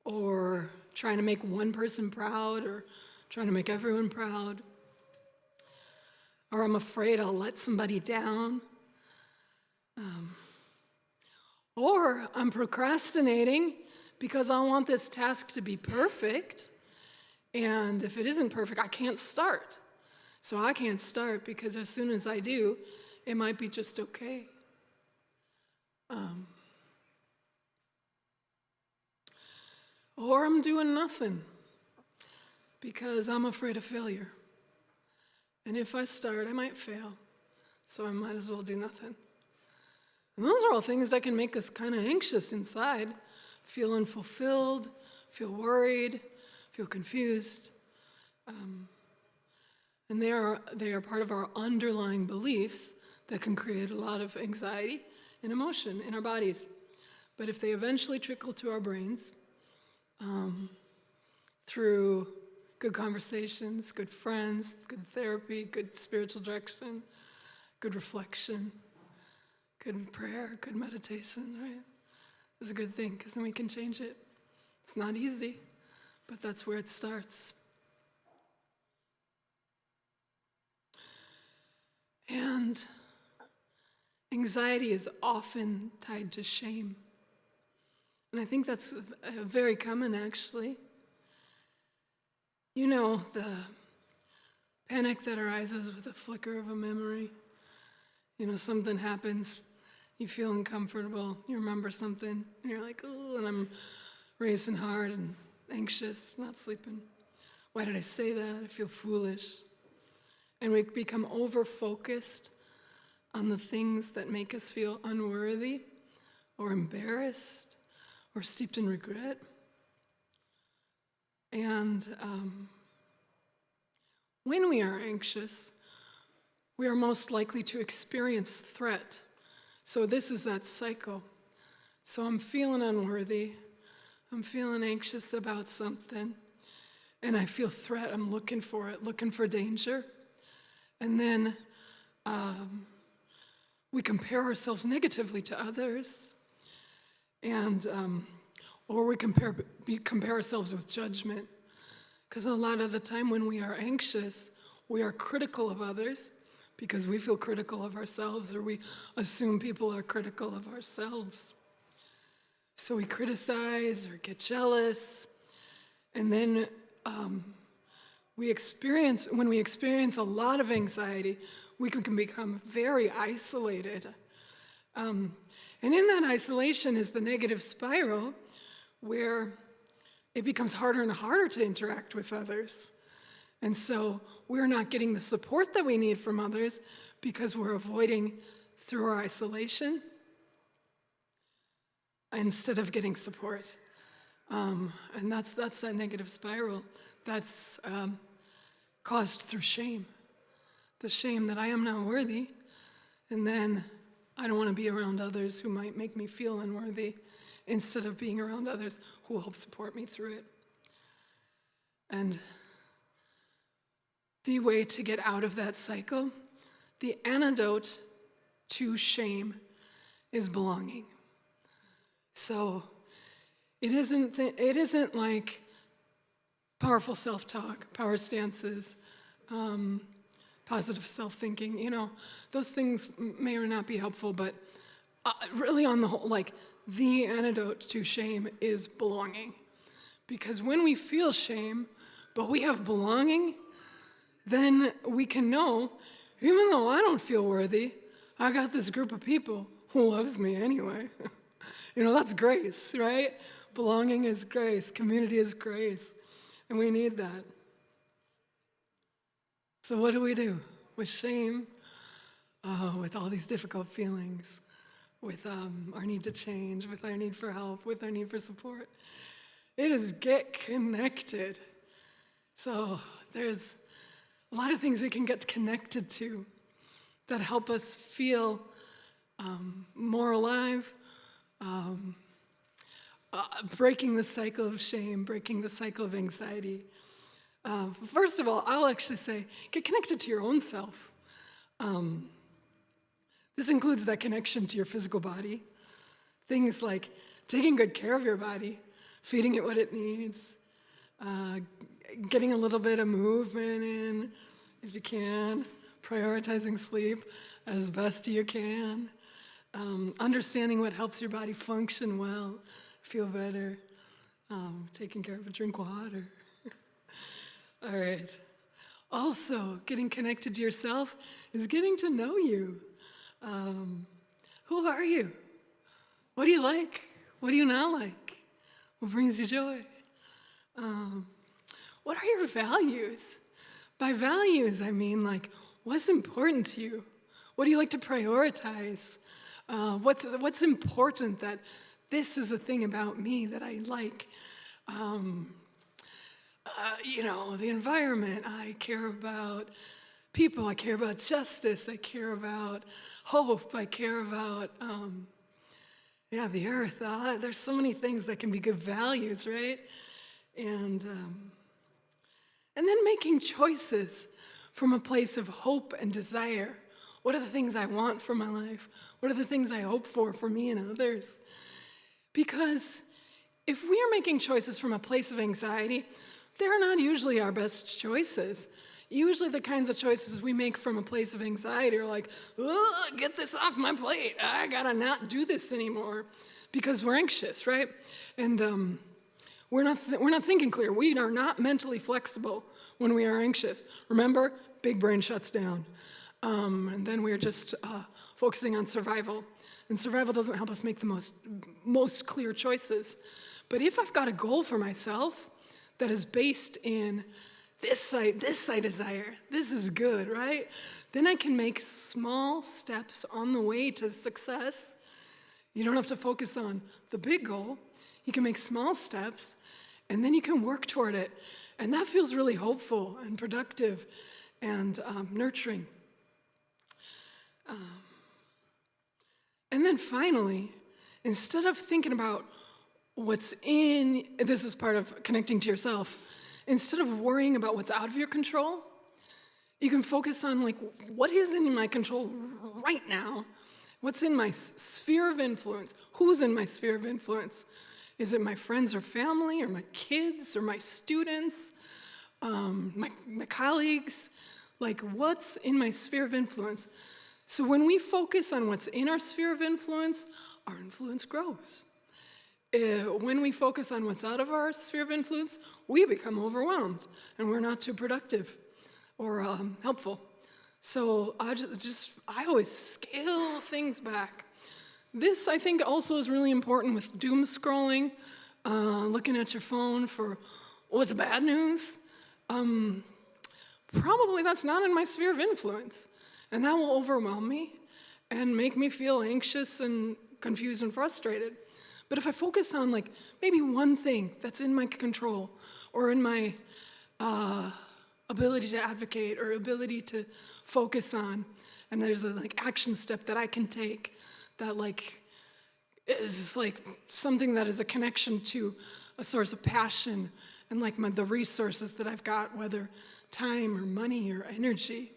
or trying to make one person proud, or trying to make everyone proud, or I'm afraid I'll let somebody down, or I'm procrastinating because I want this task to be perfect, and if it isn't perfect, I can't start. So I can't start because as soon as I do, it might be just okay. Or I'm doing nothing because I'm afraid of failure. And if I start, I might fail. So I might as well do nothing. And those are all things that can make us kind of anxious inside, feel unfulfilled, feel worried, feel confused. And they are part of our underlying beliefs that can create a lot of anxiety and emotion in our bodies. But if they eventually trickle to our brains through good conversations, good friends, good therapy, good spiritual direction, good reflection, good prayer, good meditation, right? It's a good thing because then we can change it. It's not easy, but that's where it starts. And anxiety is often tied to shame. And I think that's very common, actually. You know, the panic that arises with a flicker of a memory. You know, something happens, you feel uncomfortable, you remember something, and you're like, oh, and I'm racing hard and anxious, not sleeping. Why did I say that? I feel foolish. And we become over-focused on the things that make us feel unworthy or embarrassed or steeped in regret. And when we are anxious, we are most likely to experience threat. So this is that cycle. So I'm feeling unworthy. I'm feeling anxious about something. And I feel threat. I'm looking for it, looking for danger. And then we compare ourselves negatively to others. And or we compare ourselves with judgment. Because a lot of the time when we are anxious, we are critical of others because we feel critical of ourselves, or we assume people are critical of ourselves. So we criticize or get jealous. And then when we experience a lot of anxiety, we can become very isolated. And in that isolation is the negative spiral where it becomes harder and harder to interact with others. And so we're not getting the support that we need from others because we're avoiding through our isolation instead of getting support. And that's that negative spiral that's caused through shame. The shame that I am not worthy, and then I don't want to be around others who might make me feel unworthy instead of being around others who will help support me through it. And the way to get out of that cycle, the antidote to shame is belonging. So it isn't like powerful self-talk, power stances, positive self-thinking. You know, those things may or not be helpful, but really on the whole, like the antidote to shame is belonging. Because when we feel shame, but we have belonging, then we can know, even though I don't feel worthy, I got this group of people who loves me anyway. You know, that's grace, right? Belonging is grace. Community is grace. And we need that. So what do we do with shame, with all these difficult feelings, with our need to change, with our need for help, with our need for support? It is get connected. So there's a lot of things we can get connected to that help us feel more alive, breaking the cycle of shame, breaking the cycle of anxiety. First of all, I'll actually say, get connected to your own self. This includes that connection to your physical body. Things like taking good care of your body, feeding it what it needs, getting a little bit of movement in, if you can, prioritizing sleep as best you can, understanding what helps your body function well, feel better, taking care of it, drink water. All right. Also, getting connected to yourself is getting to know you. Who are you? What do you like? What do you not like? What brings you joy? What are your values? By values, I mean, like, what's important to you? What do you like to prioritize? What's important that this is a thing about me that I like? The environment. I care about people. I care about justice. I care about hope. I care about, the earth. There's so many things that can be good values, right? And then making choices from a place of hope and desire. What are the things I want for my life? What are the things I hope for me and others? Because if we are making choices from a place of anxiety, they're not usually our best choices. Usually the kinds of choices we make from a place of anxiety are like, get this off my plate. I gotta not do this anymore because we're anxious, right? And we're not thinking clear. We are not mentally flexible when we are anxious. Remember, big brain shuts down. And then we're just focusing on survival. And survival doesn't help us make the most clear choices. But if I've got a goal for myself that is based in this I desire, this is good, right? Then I can make small steps on the way to success. You don't have to focus on the big goal. You can make small steps, and then you can work toward it. And that feels really hopeful and productive and nurturing. And then finally, instead of thinking about this is part of connecting to yourself, instead of worrying about what's out of your control, you can focus on like, what is in my control right now? What's in my sphere of influence? Who's in my sphere of influence? Is it my friends or family or my kids or my students, my colleagues? Like, what's in my sphere of influence? So when we focus on what's in our sphere of influence, our influence grows. When we focus on what's out of our sphere of influence, we become overwhelmed and we're not too productive or helpful. So I always scale things back. This, I think, also is really important with doom scrolling, looking at your phone for what's bad news. Probably that's not in my sphere of influence, and that will overwhelm me and make me feel anxious and confused and frustrated. But if I focus on like maybe one thing that's in my control or in my ability to advocate or ability to focus on, and there's a like action step that I can take that like is like something that is a connection to a source of passion and like the resources that I've got, whether time or money or energy,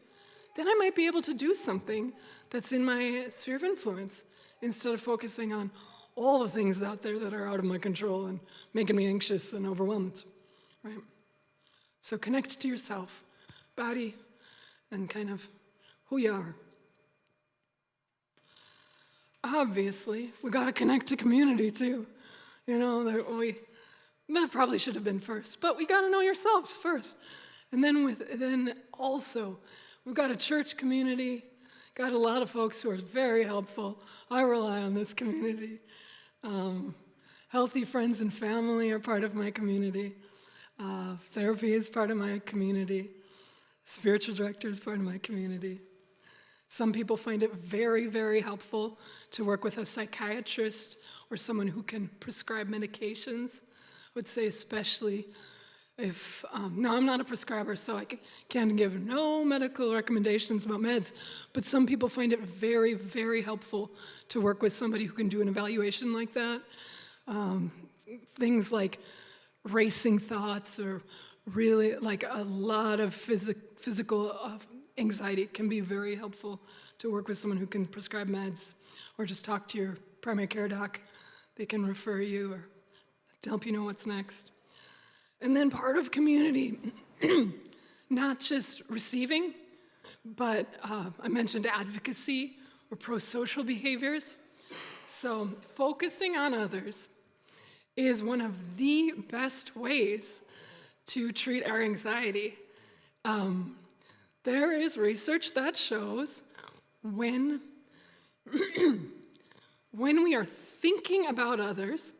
then I might be able to do something that's in my sphere of influence instead of focusing on all the things out there that are out of my control and making me anxious and overwhelmed, right? So connect to yourself, body, and kind of who you are. Obviously, we got to connect to community too. You know, that probably should have been first, but we got to know yourselves first. And then also, we've got a church community, got a lot of folks who are very helpful. I rely on this community. Healthy friends and family are part of my community. Therapy is part of my community. Spiritual director is part of my community. Some people find it very, very helpful to work with a psychiatrist or someone who can prescribe medications. I would say especially if, now I'm not a prescriber, so I can give no medical recommendations about meds, but some people find it very, very helpful to work with somebody who can do an evaluation like that. Things like racing thoughts or really like a lot of physical anxiety can be very helpful to work with someone who can prescribe meds or just talk to your primary care doc. They can refer you or to help you know what's next. And then part of community, not just receiving, but I mentioned advocacy or pro-social behaviors. So focusing on others is one of the best ways to treat our anxiety. There is research that shows when we are thinking about others,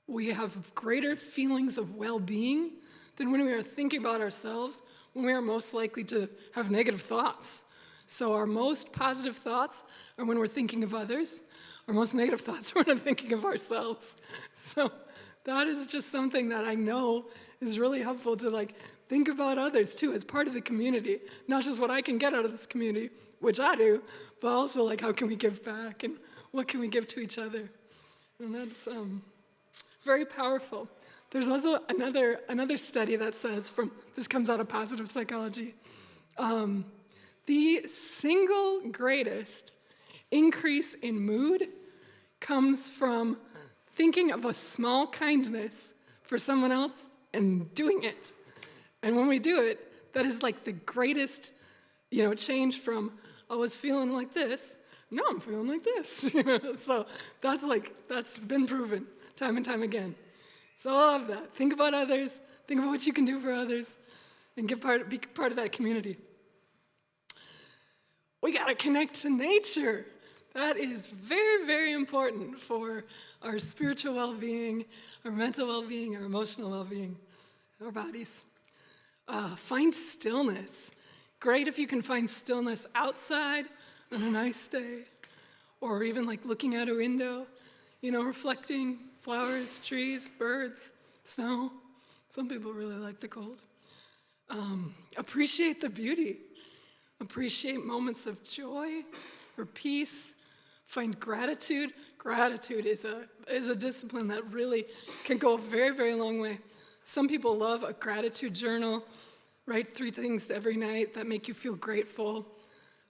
we have greater feelings of well-being than when we are thinking about ourselves, when we are most likely to have negative thoughts. So our most positive thoughts are when we're thinking of others. Our most negative thoughts are when we're thinking of ourselves. So that is just something that I know is really helpful to think about others too as part of the community. Not just what I can get out of this community, which I do, but also how can we give back and what can we give to each other? And that's very powerful. There's also another study that says, this comes out of positive psychology, the single greatest increase in mood comes from thinking of a small kindness for someone else and doing it. And when we do it, that is the greatest, change from, I was feeling like this, now I'm feeling like this. So that's been proven time and time again. So I love that. Think about others, think about what you can do for others, and be part of that community. We got to connect to nature. That is very, very important for our spiritual well-being, our mental well-being, our emotional well-being, our bodies. Find stillness. Great if you can find stillness outside on a nice day, or even looking out a window, reflecting flowers, trees, birds, snow. Some people really like the cold. Appreciate the beauty. Appreciate moments of joy or peace. Find gratitude. Gratitude is a discipline that really can go a very, very long way. Some people love a gratitude journal. Write 3 things every night that make you feel grateful.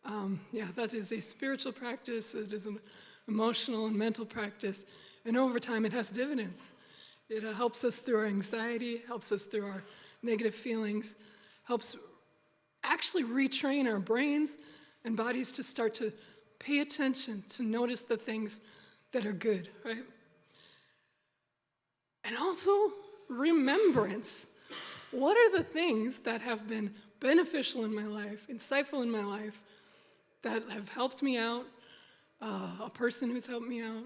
That is a spiritual practice. It is an emotional and mental practice. And over time, it has dividends. It helps us through our anxiety, helps us through our negative feelings, helps actually retrain our brains and bodies to start to pay attention, to notice the things that are good, right? And also, remembrance. What are the things that have been beneficial in my life, insightful in my life, that have helped me out, a person who's helped me out,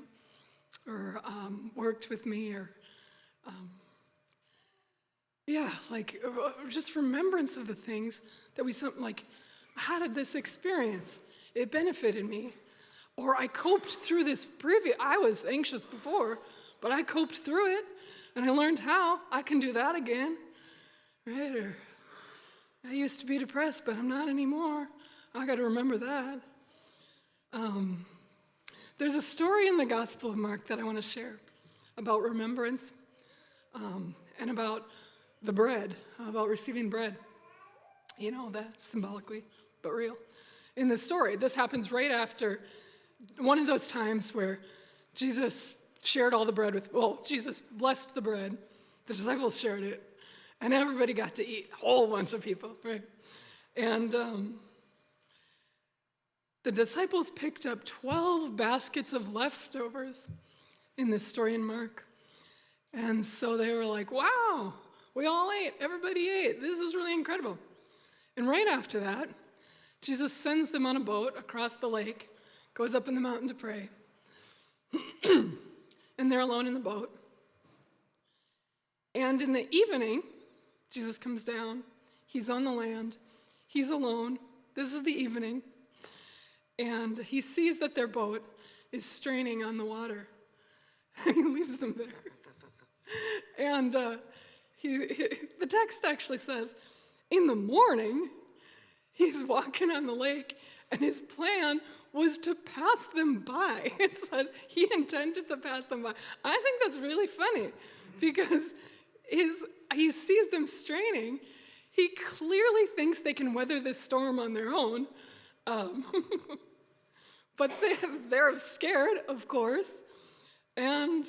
or worked with me, or just remembrance of the things that we how did this experience? It benefited me. Or I coped through this I was anxious before, but I coped through it, and I learned how. I can do that again, right? Or I used to be depressed, but I'm not anymore. I got to remember that. There's a story in the Gospel of Mark that I want to share about remembrance and about the bread, about receiving bread. That symbolically, but real. In the story, this happens right after one of those times where Jesus shared all the bread Jesus blessed the bread, the disciples shared it, and everybody got to eat, a whole bunch of people, right? And the disciples picked up 12 baskets of leftovers in this story in Mark. And so they were like, wow, we all ate, everybody ate, this is really incredible. And right after that, Jesus sends them on a boat across the lake, goes up in the mountain to pray, and they're alone in the boat. And in the evening, Jesus comes down, he's on the land, he's alone, this is the evening, and he sees that their boat is straining on the water, and he leaves them there. And the text actually says, in the morning, he's walking on the lake, and his plan was to pass them by. It says he intended to pass them by. I think that's really funny, because he sees them straining. He clearly thinks they can weather this storm on their own, but they're scared, of course, and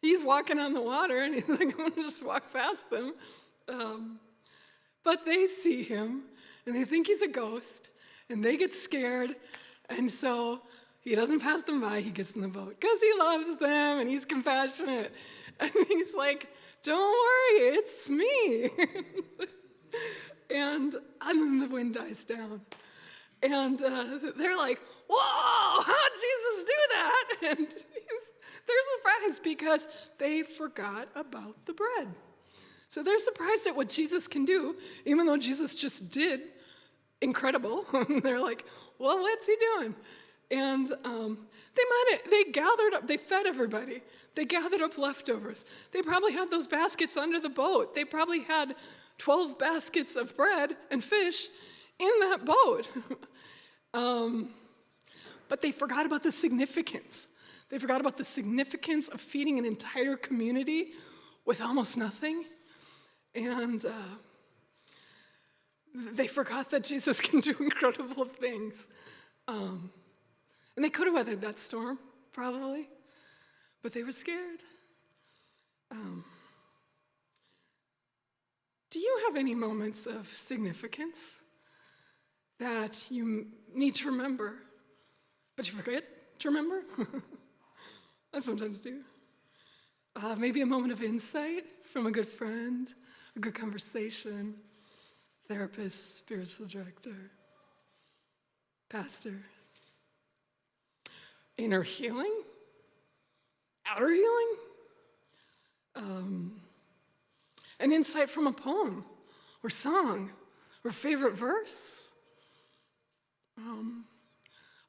he's walking on the water, and he's like, I'm going to just walk past them. But they see him, and they think he's a ghost, and they get scared, and so he doesn't pass them by, he gets in the boat, because he loves them, and he's compassionate. And he's like, don't worry, it's me. And then the wind dies down. And they're like, whoa, how'd Jesus do that? And they're surprised because they forgot about the bread. So they're surprised at what Jesus can do, even though Jesus just did incredible. They're like, well, what's he doing? And they gathered up, they fed everybody. They gathered up leftovers. They probably had those baskets under the boat. They probably had 12 baskets of bread and fish in that boat. But they forgot about the significance. They forgot about the significance of feeding an entire community with almost nothing. And they forgot that Jesus can do incredible things. And they could have weathered that storm, probably, but they were scared. Do you have any moments of significance that you need to remember, but you forget to remember? I sometimes do. Maybe a moment of insight from a good friend, a good conversation, therapist, spiritual director, pastor. Inner healing, outer healing, an insight from a poem or song or favorite verse,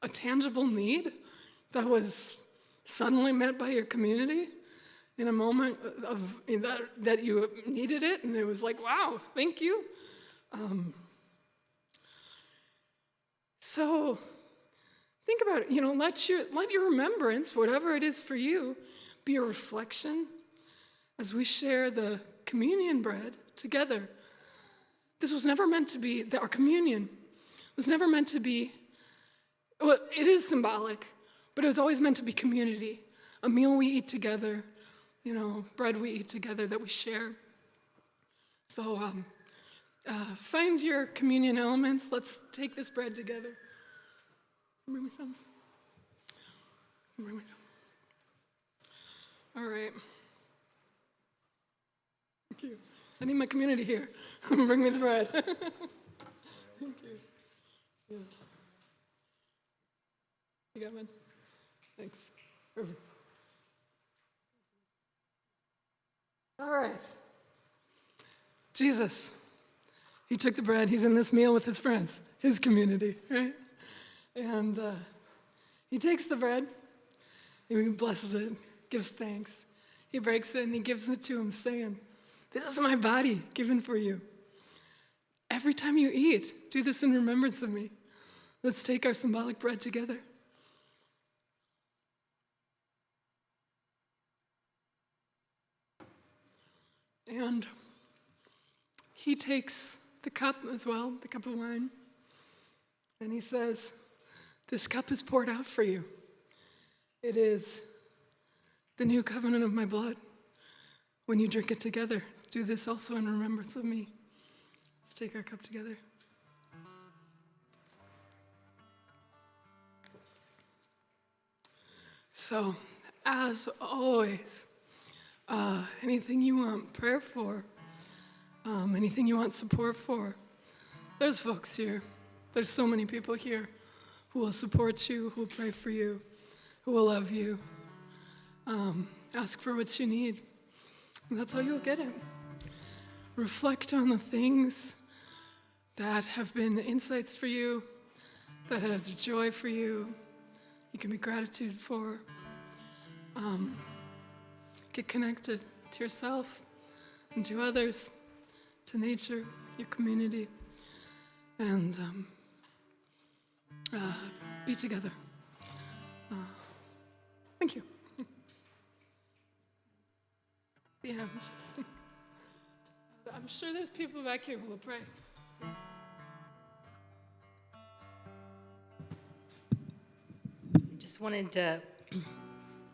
a tangible need that was suddenly met by your community in a moment of that you needed it, and it was like, wow, thank you. So think about it. Let your remembrance, whatever it is for you, be a reflection as we share the communion bread together. This was never meant to be, our communion was never meant to be, well, it is symbolic, but it was always meant to be community, a meal we eat together, bread we eat together that we share. So find your communion elements. Let's take this bread together. Bring me some. All right. Thank you. I need my community here. Bring me the bread. Thank you. Yeah. You got one? Thanks. Perfect. All right. Jesus, he took the bread. He's in this meal with his friends, his community, right? And he takes the bread, he blesses it, gives thanks. He breaks it and he gives it to him, saying, "This is my body given for you. Every time you eat, do this in remembrance of me." Let's take our symbolic bread together. And he takes the cup as well, the cup of wine, and he says, "This cup is poured out for you. It is the new covenant of my blood. When you drink it together, do this also in remembrance of me." Let's take our cup together. So, as always, anything you want prayer for, anything you want support for, there's folks here. There's so many people here who will support you, who will pray for you, who will love you. Ask for what you need. And that's how you'll get it. Reflect on the things that have been insights for you, that has joy for you, you can be gratitude for. Get connected to yourself and to others, to nature, your community, and be together. Thank you. The end. I'm sure there's people back here who will pray. Just wanted to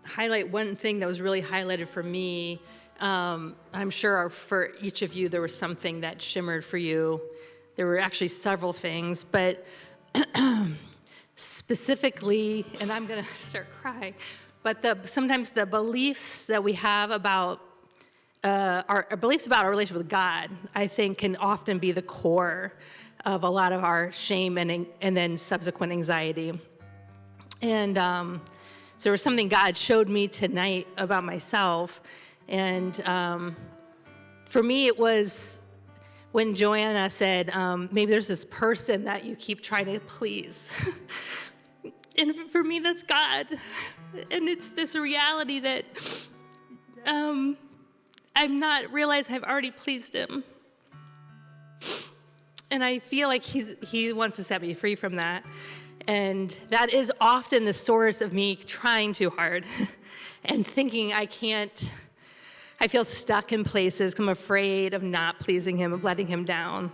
highlight one thing that was really highlighted for me. I'm sure for each of you there was something that shimmered for you. There were actually several things, but specifically, and I'm going to start crying, but sometimes the beliefs that we have about our beliefs about our relationship with God, I think, can often be the core of a lot of our shame and then subsequent anxiety. And so there was something God showed me tonight about myself, and For me, it was when Joanna said, maybe there's this person that you keep trying to please. And for me, that's God. And it's this reality that I'm not realize I've already pleased him. And I feel like he wants to set me free from that. And that is often the source of me trying too hard and thinking I can't. I feel stuck in places 'cause I'm afraid of not pleasing him, of letting him down.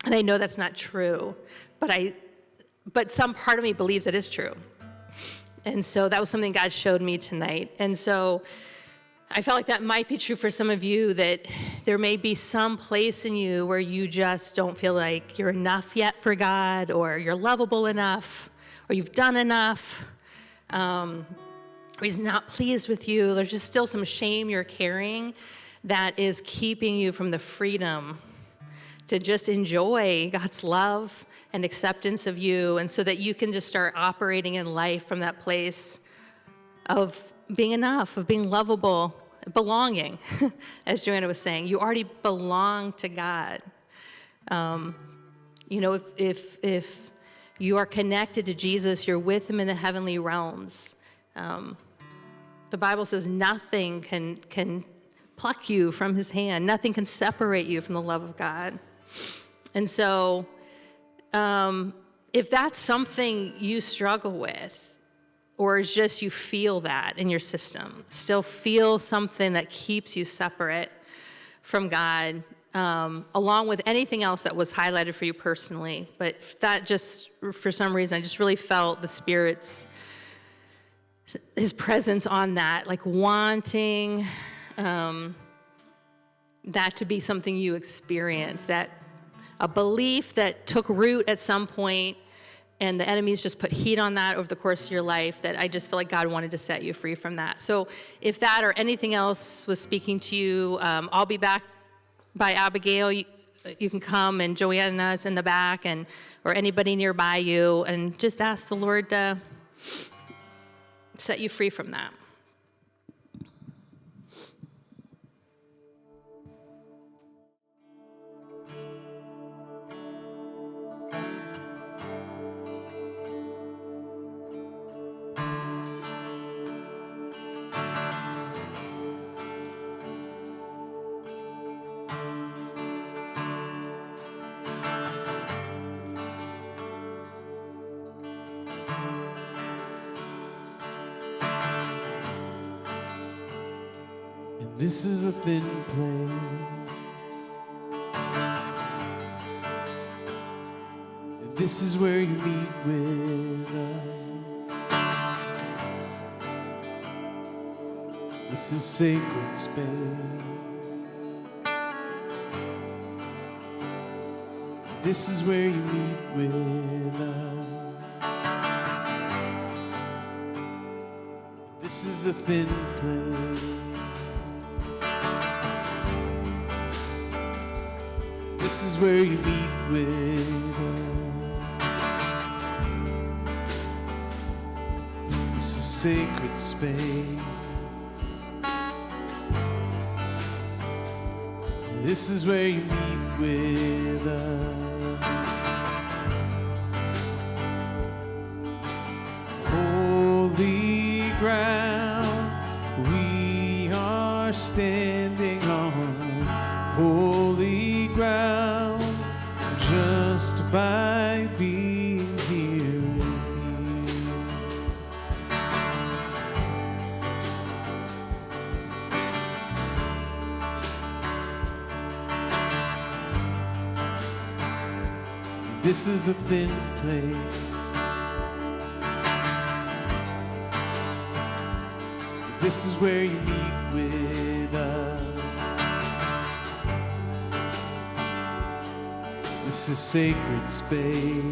And I know that's not true, but some part of me believes it is true. And so that was something God showed me tonight. And so I felt like that might be true for some of you, that there may be some place in you where you just don't feel like you're enough yet for God, or you're lovable enough, or you've done enough, or he's not pleased with you. There's just still some shame you're carrying that is keeping you from the freedom to just enjoy God's love and acceptance of you, and so that you can just start operating in life from that place of being enough, of being lovable, belonging. As Joanna was saying, you already belong to God. If you are connected to Jesus, you're with him in the heavenly realms. The Bible says nothing can pluck you from his hand. Nothing can separate you from the love of God. And so if that's something you struggle with, or is just you feel that in your system, still feel something that keeps you separate from God, along with anything else that was highlighted for you personally, but that just, for some reason, I just really felt the Spirit's, his presence on that, like wanting that to be something you experience, that a belief that took root at some point, and the enemy's just put heat on that over the course of your life, that I just feel like God wanted to set you free from that. So if that or anything else was speaking to you, I'll be back by Abigail. You can come, and Joanna's in the back, or anybody nearby you, and just ask the Lord to set you free from that. This is a thin place, and this is where you meet with us. This is sacred space. This is where you meet with us. This is a thin place. This is where you meet with us. This is sacred space. This is where you meet with us. Holy ground we are standing on. Holy ground, just by being here with you. This is a thin place. This is where you meet with us. This is sacred space.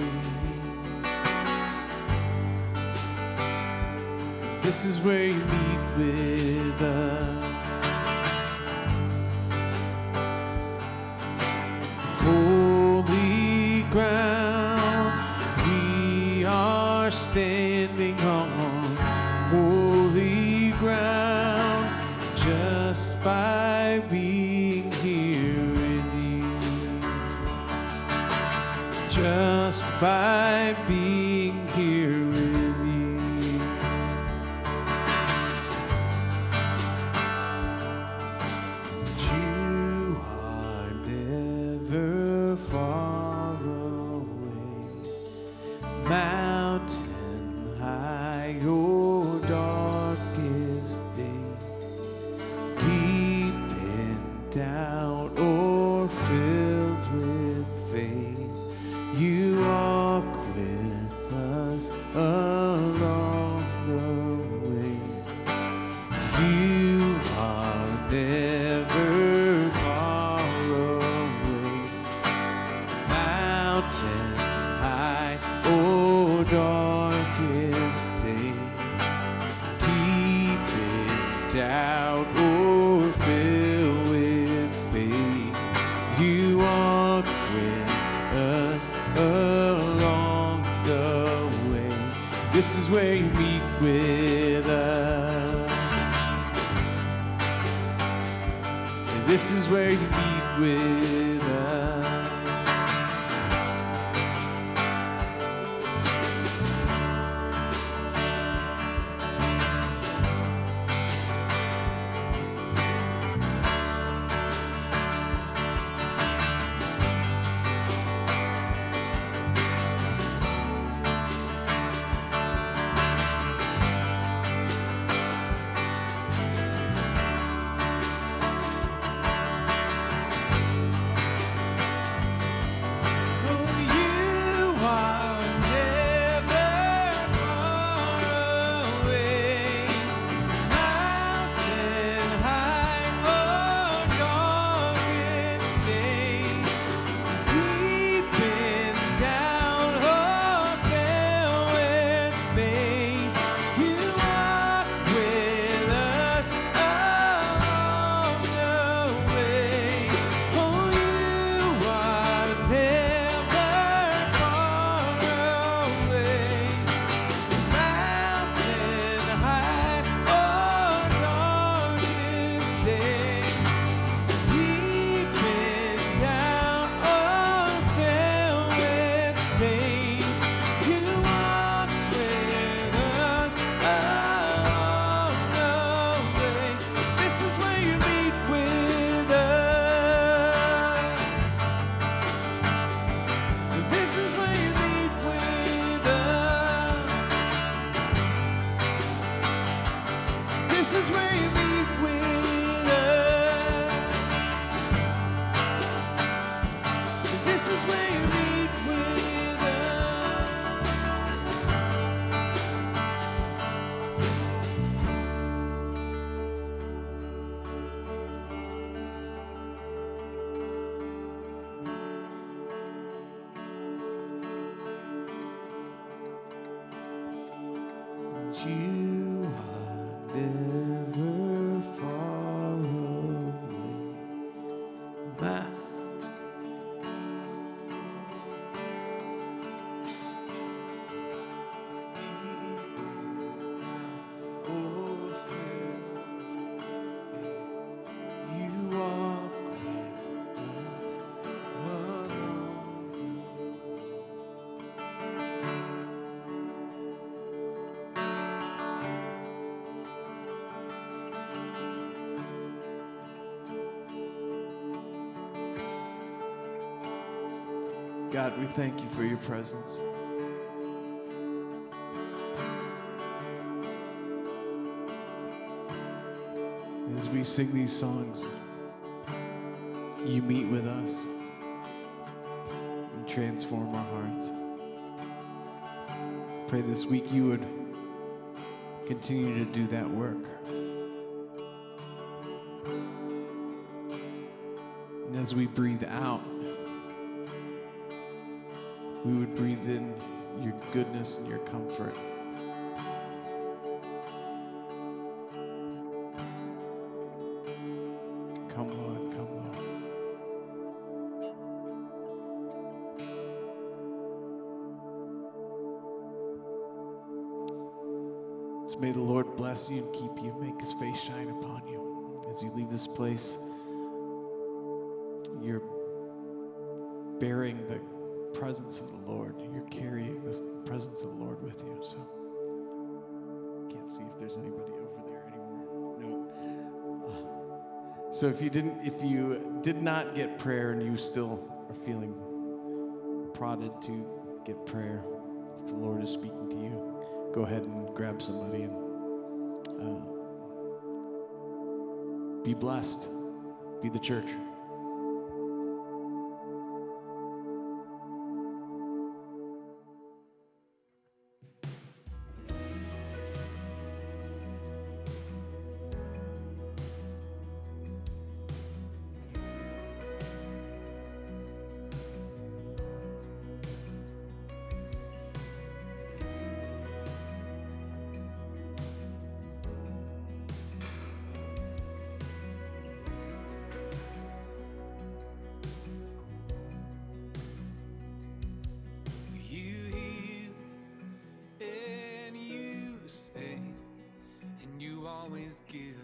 This is where you meet with us. Holy ground we are standing on. Holy ground, just by being here. by being here with you. You are never far away, mountain high or darkest day, deep in doubt or filled with faith, you walk with us along the way. You are never far away, mountain high or darkest day, deep in doubt or filled with faith, you walk with us along the way. This is where you meet with us. And this is where you meet with us. This is where you meet with us. This is where you meet with us. You are never far away, my you walk with us along. God, we thank you for your presence. As we sing these songs, you meet with us and transform our hearts. Pray this week you would continue to do that work. And as we breathe out, we would breathe in your goodness and your comfort. Come, Lord, come, Lord. So may the Lord bless you and keep you, make his face shine upon you. As you leave this place, you're bearing the presence of the Lord. You're carrying the presence of the Lord with you. So can't see if there's anybody over there anymore. No. So if you did not get prayer and you still are feeling prodded to get prayer, if the Lord is speaking to you, go ahead and grab somebody and be blessed. Be the church. Always give